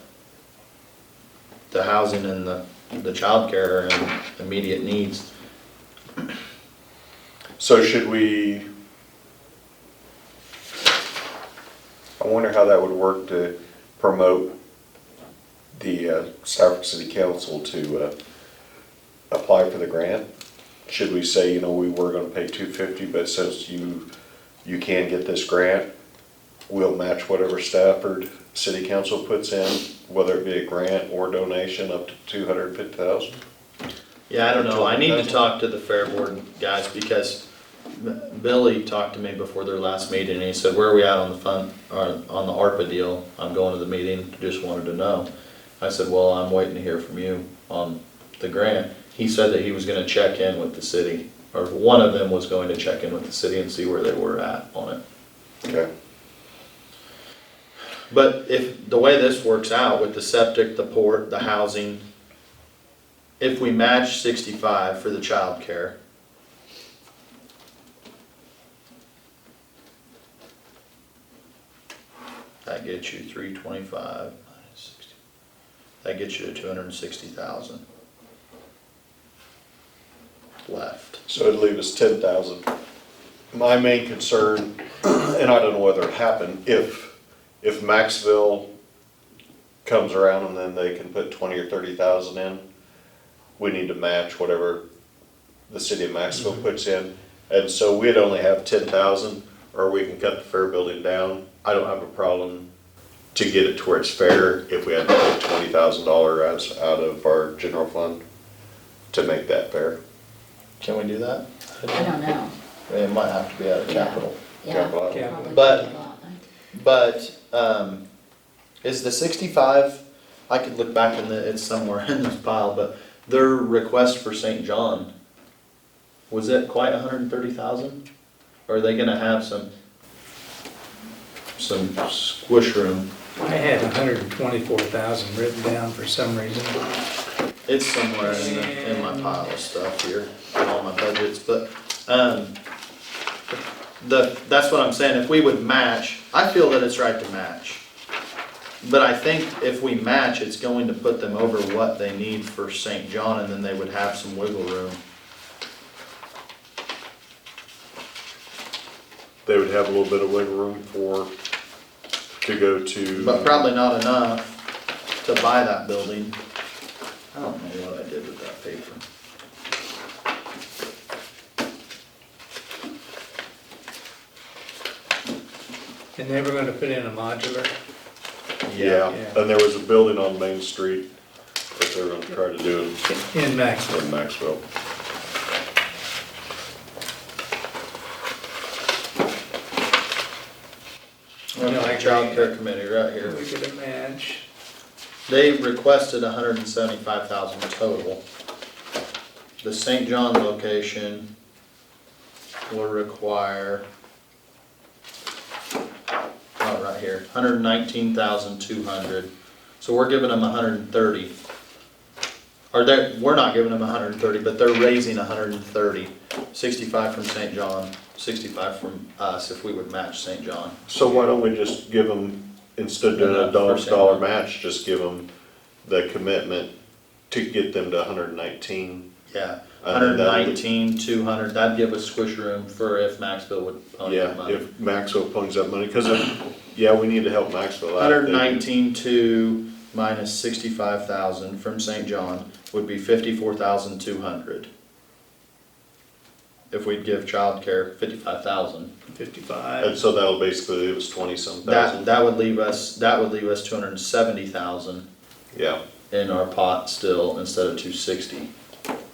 the housing and the childcare and immediate needs, So should we, I wonder how that would work to promote the Stafford City Council to apply for the grant? Should we say, we were gonna pay $250, but since you can get this grant, we'll match whatever Stafford City Council puts in, whether it be a grant or donation up to $250,000? yeah, I don't know, I need to talk to the fair board guys, because Billy talked to me before their last meeting, and he said, where are we at on the fund, or on the ARPA deal? I'm going to the meeting, just wanted to know. I said, well, I'm waiting to hear from you on the grant. He said that he was gonna check in with the city, or one of them was going to check in with the city and see where they were at on it. Okay. But if, the way this works out with the septic, the port, the housing, if we match 65 for the childcare, that gets you 325 minus 60. That gets you to 260,000 left. So it'd leave us 10,000. My main concern, and I don't know whether it happened, if Maxville comes around and then they can put 20 or 30,000 in, we need to match whatever the city of Maxville puts in. And so we'd only have 10,000, or we can cut the fair building down. I don't have a problem to get it to where it's fair if we had to put $20,000 out of our general fund to make that fair. Can we do that? I don't know, It might have to be out of capital. yeah. Capital. Yeah. probably But- take a lot. But, is the 65, I could look back it's somewhere in this pile, but their request for St. John Was it quite 130,000? Or are they gonna have some squish room? I had 124,000 written down for some reason. It's somewhere in my pile of stuff here, all my budgets, but, that's what I'm saying, if we would match, I feel that it's right to match. But I think if we match, it's going to put them over what they need for St. John, and then they would have some wiggle room. They would have a little bit of wiggle room to go to. But probably not enough to buy that building. I don't know what I did with that paper. And they were gonna put in a modular. Yeah, Yeah. and there was a building on Main Street that they were gonna try to do In Maxwell. in Maxwell. No, I Child agree. Care Committee, right here. We could match. They requested 175,000 total. The St. John location will require, oh, right here, 119,200. So we're giving them 130. Or we're not giving them 130, but they're raising 130. 65 from St. John, 65 from us if we would match St. John. So why don't we just give them, instead of doing a dollar match, just give them the commitment to get them to 119? Yeah, And then that would- 119,200, that'd give us squish room for if Maxville would pony up Yeah, money. if Maxwell ponies up money, because, yeah, we need to help Maxwell out. 119,200 minus 65,000 from St. John would be 54,200. If we'd give childcare 55,000. 55. And so that'll basically, it was 20-some That, thousand. that would leave us 270,000 Yeah, in our pot still instead of 260,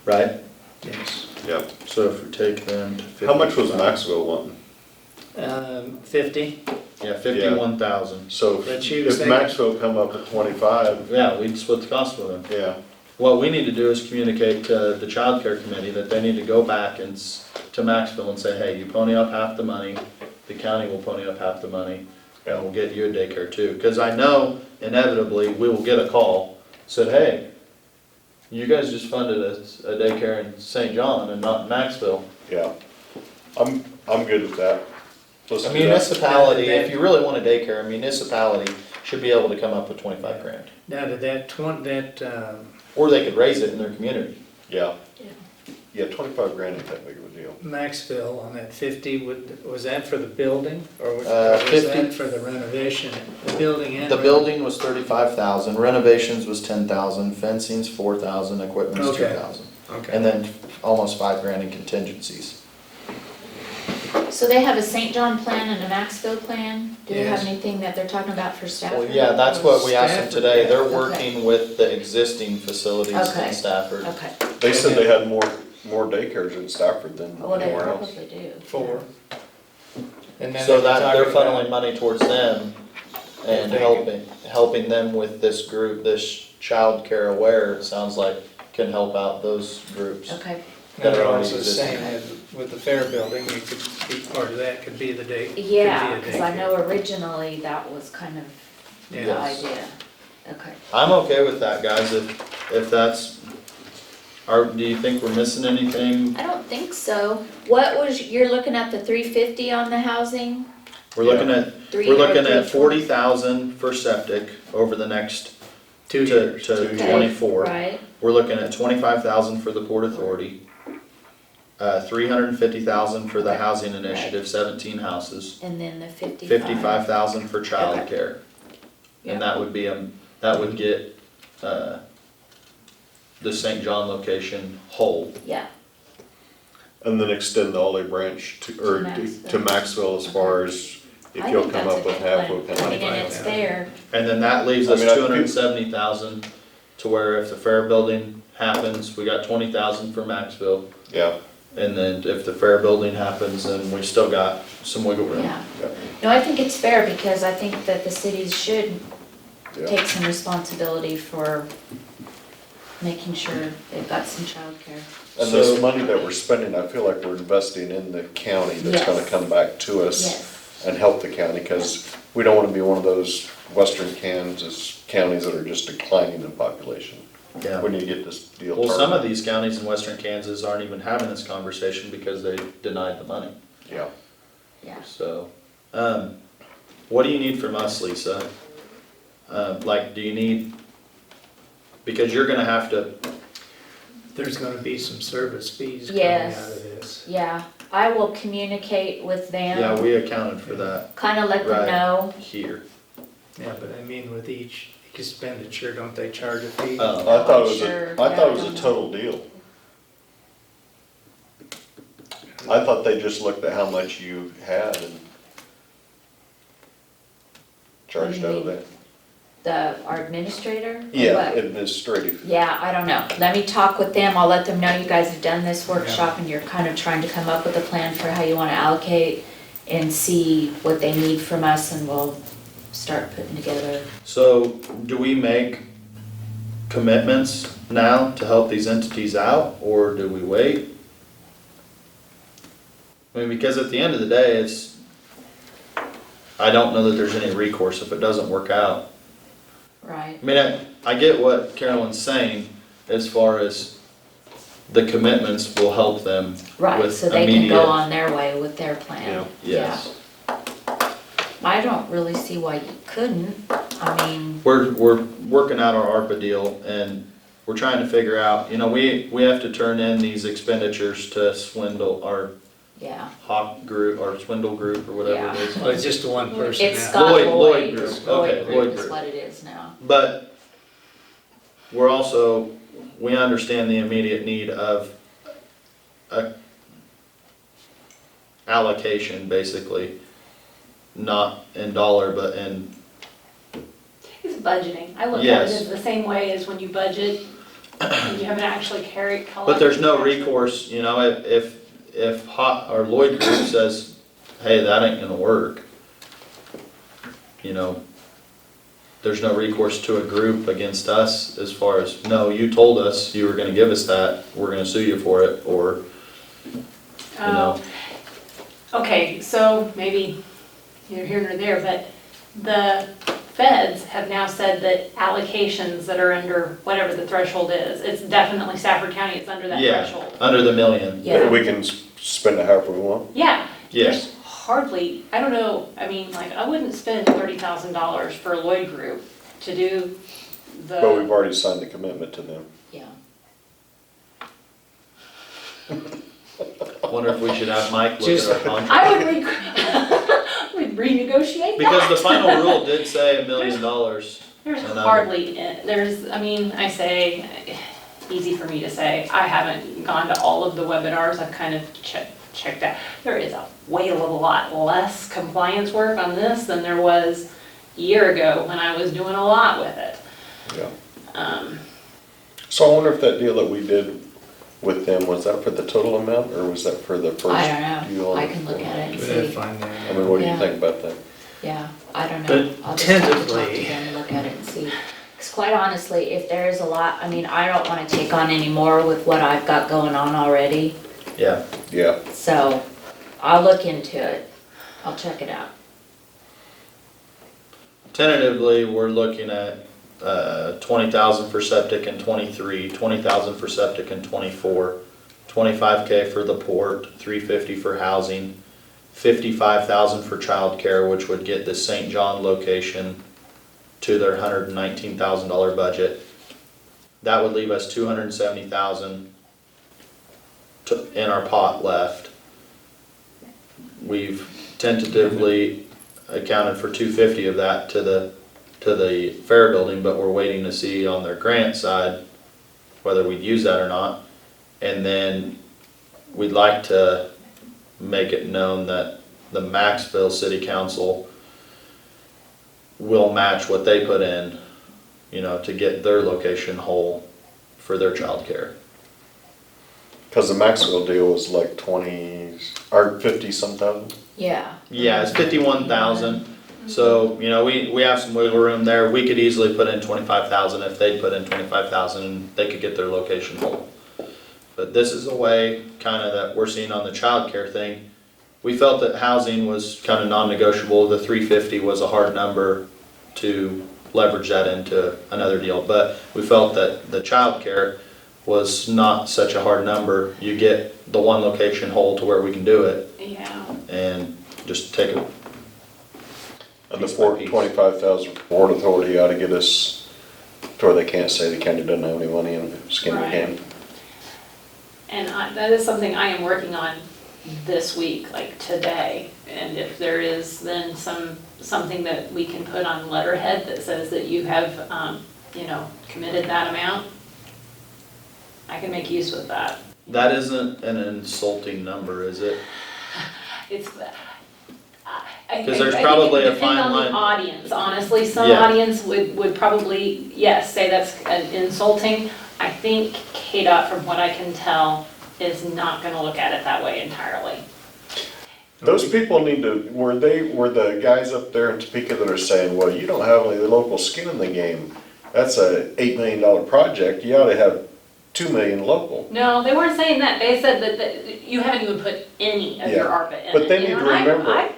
right? Yes. yeah. So if we take them to How much was 55, Maxwell wanting? 50. Yeah, 51,000. So But you was if thinking- Maxwell come up with 25, Yeah, we'd split the cost with them. yeah, What we need to do is communicate to the child care committee that they need to go back and, to Maxville and say, hey, you pony up half the money, the county will pony up half the money, and we'll get you a daycare too. Because I know inevitably, we will get a call, said, hey, you guys just funded a daycare in St. John and not in Maxville. yeah. I'm good with that. Let's A do that. municipality, if you really want a daycare, a municipality should be able to come up with 25 grand. Now, did that, Or they could raise it in their community. Yeah. Yeah, 25 grand ain't that big of a deal. Maxville on that 50, was that for the building? Or was 50 that for the renovation, the building and? The building was 35,000, renovations was 10,000, fencing's 4,000, equipment's Okay. 2,000. Okay. And then almost 5 grand in contingencies. So they have a St. John plan and a Maxville plan? Do they have Yes. anything that they're talking about for Well, Stafford? yeah, that's what we asked them Stafford, today, yeah. they're Okay. working with the existing facilities Okay. in Stafford. Okay, They said they had more daycares in Stafford than well, they anywhere else. probably do. 4. And then So they that, talk they're about- funneling money towards them and Thank you. helping them with this group, this child care aware, it sounds like, can help out those groups. Okay, Now, they're that are also existing. saying that with the fair building, you could be part of that, could be the day. yeah, could be a because I daycare. know originally that was kind of the Yeah. idea. Okay. I'm okay with that, guys, if that's, do you think we're missing anything? I don't think so. What was, you're looking at the 350 on the housing? We're looking at, Three we're or looking at 340? 40,000 for septic over the next 2 to years. 24. Right, We're looking at 25,000 for the Port Authority, 350,000 for the housing initiative, 17 houses, and then the 55. 55,000 for childcare. Yeah. And that would be, that would get, the St. John location whole. Yeah, And then extend the olive branch to Maxville. Maxville as far as if I you'll think come that's a up with good half, plan. we'll come I up mean, and with it's half. there. And then that leaves I us mean, I think- 270,000 to where if the fair building happens, we got 20,000 for Maxville. Yeah, And then if the fair building happens, then we still got some wiggle room. Yeah. No, I think it's fair because I think that the cities should yeah. take some responsibility for making sure they've got some childcare. And this money that we're spending, I feel like we're investing in the county that's gonna Yes. come back to us Yes, and help the county, because we don't wanna be one of those western Kansas counties that are just declining in population. Yeah. We need to get this deal Well, some of targeted. these counties in western Kansas aren't even having this conversation because they denied the money. Yeah. yeah. So, what do you need from us, Lisa? Like, do you need, because you're gonna have to, There's gonna be some service fees coming Yes. out of this. Yeah, I will communicate with them. yeah, we accounted for that Kind of let them Right. know. here. Yeah, but I mean, with each expenditure, don't they charge a fee? I thought it was Sure. I thought it was Yeah, I a don't total deal. I thought they just looked at how much you had and charged out of that. Our administrator? or Yeah, what? administrative. Yeah, I don't know. Let me talk with them. I'll let them know you guys have done this workshop and you're kind of trying to come up with a plan for how you want to allocate and see what they need from us, and we'll start putting together. So, do we make commitments now to help these entities out, or do we wait? I mean, because at the end of the day, I don't know that there's any recourse if it doesn't work out. Right. I mean, I get what Carolyn's saying as far as the commitments will help them Right, with so they can immediate. go on their way with their plan. Yes. I don't really see why you couldn't. I mean, We're working out our ARPA deal, and we're trying to figure out, we have to turn in these expenditures to Swindle, our yeah. Hawk group, or Swindle group, or whatever it is. Well, it's just the one person It's now. Scott Lloyd Lloyd. Group. Lloyd Okay, Group Lloyd is Group. what it is now. But we're also, we understand the immediate need of a allocation, basically, not in dollar, but in, It's budgeting. I look at it Yes. as the same way as when you budget, and you haven't actually collected. but there's no recourse, if Hot, or Lloyd Group says, hey, that ain't gonna work, there's no recourse to a group against us as far as, no, you told us you were gonna give us that, we're gonna sue you for it, or, Okay, so maybe neither here nor there, but the feds have now said that allocations that are under whatever the threshold is, it's definitely Stafford County, it's under that yeah, threshold. under the million. Yeah. We can spend it however we want. Yeah. Yes. There's hardly, I don't know, I mean, like, I wouldn't spend $30,000 for Lloyd Group to do the. But we've already signed the commitment to them. Yeah. Wonder if we should have Mike look Just- at our contract. I would would renegotiate that. Because the final rule did say $1 million. There's And, hardly, I mean, I say, easy for me to say, I haven't gone to all of the webinars, I've kind of checked out. There is a lot less compliance work on this than there was a year ago when I was doing a lot with it. Yeah. So I wonder if that deal that we did with them, was that for the total amount, or was that for the first deal? I don't know. I can look at it and We didn't see. find that. I mean, what do you Yeah. think about that? Yeah, I don't know. But I'll just have to talk to tentatively- them and look at it and see. Because quite honestly, if there is a lot, I mean, I don't want to take on any more with what I've got going on already. Yeah, Yeah, So I'll look into it. I'll check it out. tentatively, we're looking at 20,000 for septic in '23, 20,000 for septic in '24, 25K for the port, 350 for housing, 55,000 for childcare, which would get the St. John location to their $119,000 budget. That would leave us 270,000 in our pot left. We've tentatively accounted for 250 of that to the fair building, but we're waiting to see on their grant side whether we'd use that or not. And then we'd like to make it known that the Maxville City Council will match what they put in, to get their location whole for their childcare. because the Maxwell deal was like 20, or 50 some thousand. Yeah. Yeah, it's 51,000, So, you know, we have some wiggle room there. We could easily put in 25,000 if they'd put in 25,000 and they could get their location whole. But this is a way kind of that we're seeing on the childcare thing. We felt that housing was kind of non-negotiable. The 350 was a hard number to leverage that into another deal. But we felt that the childcare was not such a hard number. You get the one location whole to where we can do it Yeah. and just take it. And the 25,000 Port Authority ought to get us to where they can't say the county doesn't have any money in skin in the game. And that is something I am working on this week, like today. And if there is then something that we can put on letterhead that says that you have, committed that amount, I can make use with that. That isn't an insulting number, is it? It's, Because there's probably a fine Depend on line. the audience, honestly. Some Yeah. audience would probably, yes, say that's insulting. I think KDOT, from what I can tell, is not gonna look at it that way entirely. Those people need to, were the guys up there in Topeka that are saying, well, you don't have any local skin in the game. That's a $8 million project, you ought to have 2 million local. No, they weren't saying that. They said that you haven't even put any of your Yeah. ARPA in it. But they need You to know, remember,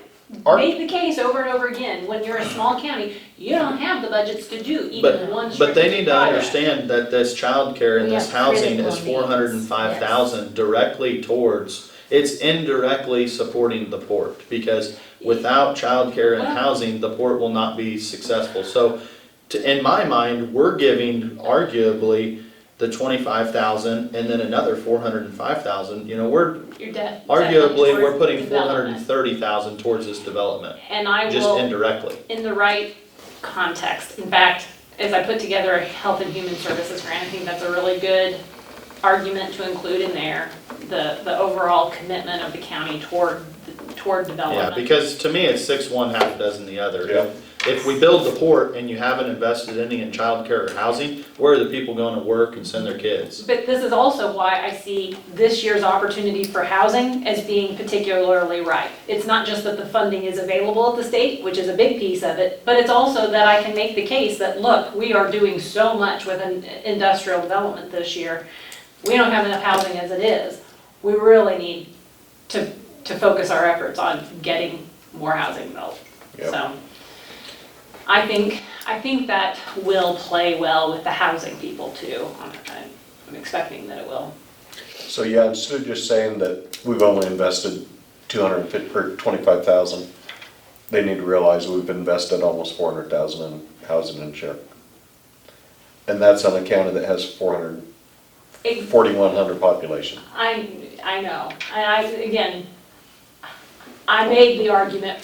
I've made the case over and over again, when you're a small county, you don't have the budgets to do even one But they strategic need to project. understand that this childcare and We this have housing critical is needs, 405,000 directly towards, it's indirectly supporting the port. Because without childcare and Well- housing, the port will not be successful. So, in my mind, we're giving arguably the 25,000 and then another 405,000. You know, You're dead. arguably, we're putting Development. 430,000 towards this development, And I just will, indirectly. in the right context. In fact, as I put together a Health and Human Services grant, I think that's a really good argument to include in there, the overall commitment of the county toward Yeah, development. because to me, it's 6 one, half dozen the other. Yeah. If we build the port and you haven't invested any in childcare or housing, where are the people going to work and send their kids? But this is also why I see this year's opportunity for housing as being particularly ripe. It's not just that the funding is available at the state, which is a big piece of it, but it's also that I can make the case that, look, we are doing so much with industrial development this year. We don't have enough housing as it is. We really need to focus our efforts on getting more housing built. Yep. So I think that will play well with the housing people too. I'm expecting that it will. so yeah, instead of just saying that we've only invested 250, or 25,000, they need to realize we've invested almost 400,000 in housing and share. And that's on a county that has 4,100 population. I know, and again, I made the argument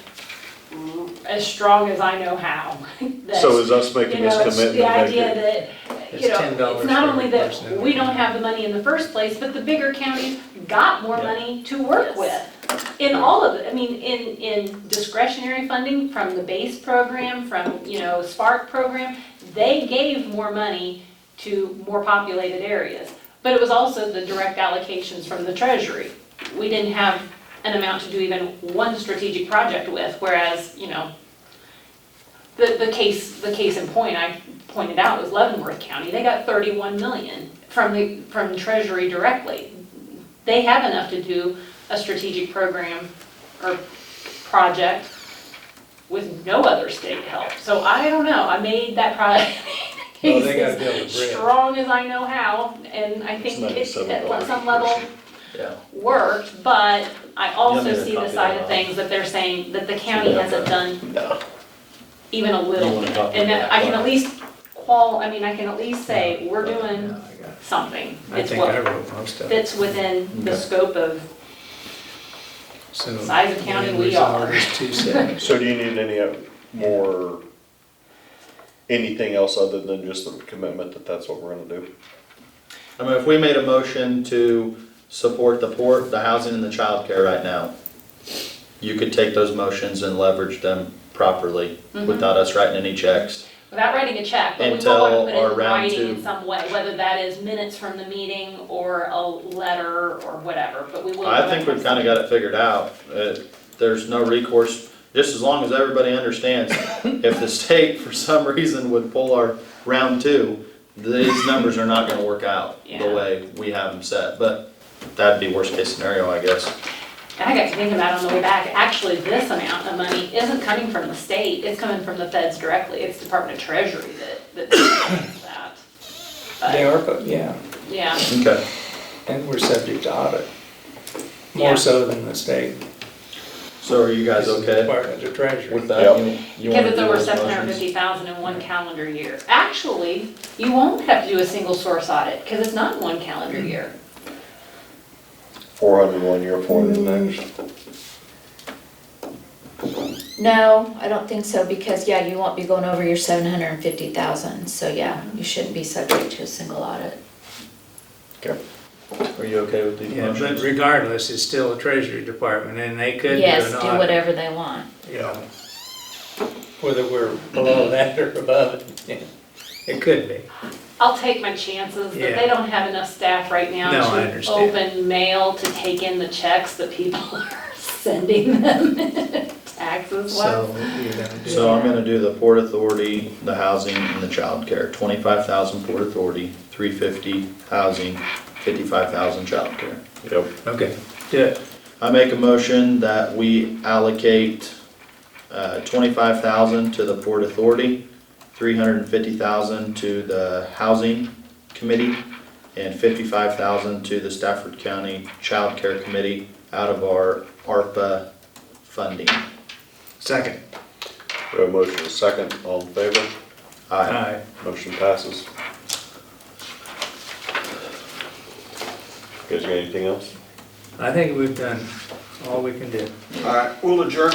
as strong as I know how. that, So is us making this it's commitment? the idea make it- that, It's you know, $10 it's not for only every that person. we don't have the money in the first place, but the bigger counties got more Yeah. money to work Yes. with. In all of it, I mean, in discretionary funding from the BASE program, from, Spark program, they gave more money to more populated areas. But it was also the direct allocations from the treasury. We didn't have an amount to do even one strategic project with, whereas, the case in point I pointed out was Leavenworth County. They got 31 million from Treasury directly. They have enough to do a strategic program or project with no other state help. So I don't know, I made that project Well, they gotta as build a bridge. strong as I know how, and I think It's it $97 at some level Yeah. worked, but I also need a see the copy side of of that. things that they're saying that the county Yeah. hasn't done No. even a You little want a bit. copy And of that that I can file? at least I can at least say, we're doing Yeah, I got it. something. I It's think I what wrote most of it. fits within the Okay. scope of So, size of county end we result are. is 270. So do you need any more, anything else other than just the commitment that that's what we're gonna do? I mean, if we made a motion to support the port, the housing and the childcare right now, you could take those motions and leverage them properly Mhm. without us writing any checks. Without writing a check, but we will Until want to put it our in round writing two. in some way, whether that is minutes from the meeting or a letter or whatever, but we will. I think we've kinda got it figured out. There's no recourse. just as long as everybody understands, if the state for some reason would pull our round two, these numbers are not gonna work out the Yeah. way we have them set, but that'd be worst case scenario, I guess. And I got to thinking about it on the way back, actually, this amount of money isn't coming from the state, it's coming from the feds directly. It's Department of Treasury that does that. They But, are, yeah, yeah, Okay. and we're subject to audit, Yeah. more so than the state. So are you guys It's the okay Department of Treasury. with that? Yep. You wanna because it's do over those motions? 750,000 in one calendar year. Actually, you won't have to do a single source audit, because it's not one calendar year. 400 one year, 400 next. No, I don't think so, because, yeah, you won't be going over your 750,000, so yeah, you shouldn't be subject to a single audit. Are you okay with these Yeah, but motions? regardless, it's still a Treasury Department, and they could do Yes, an do audit, whatever they want. you know. Whether we're below that or above it, yeah, it could be. I'll take my chances, but Yeah. they don't have enough staff right now No, I to understand. open mail to take in the checks that people are sending them, taxes wise. So you're gonna do. So I'm gonna do the Port Authority, the housing, and the childcare. 25,000 Port Authority, 350 housing, 55,000 childcare. Yep. Okay, do it. I make a motion that we allocate 25,000 to the Port Authority, 350,000 to the Housing Committee, and 55,000 to the Stafford County Child Care Committee out of our ARPA funding. Second. We have a motion and a second, all in favor? Aye. Aye. Motion passes. You guys got anything else? I think we've done all we can do. All right, we'll adjourn.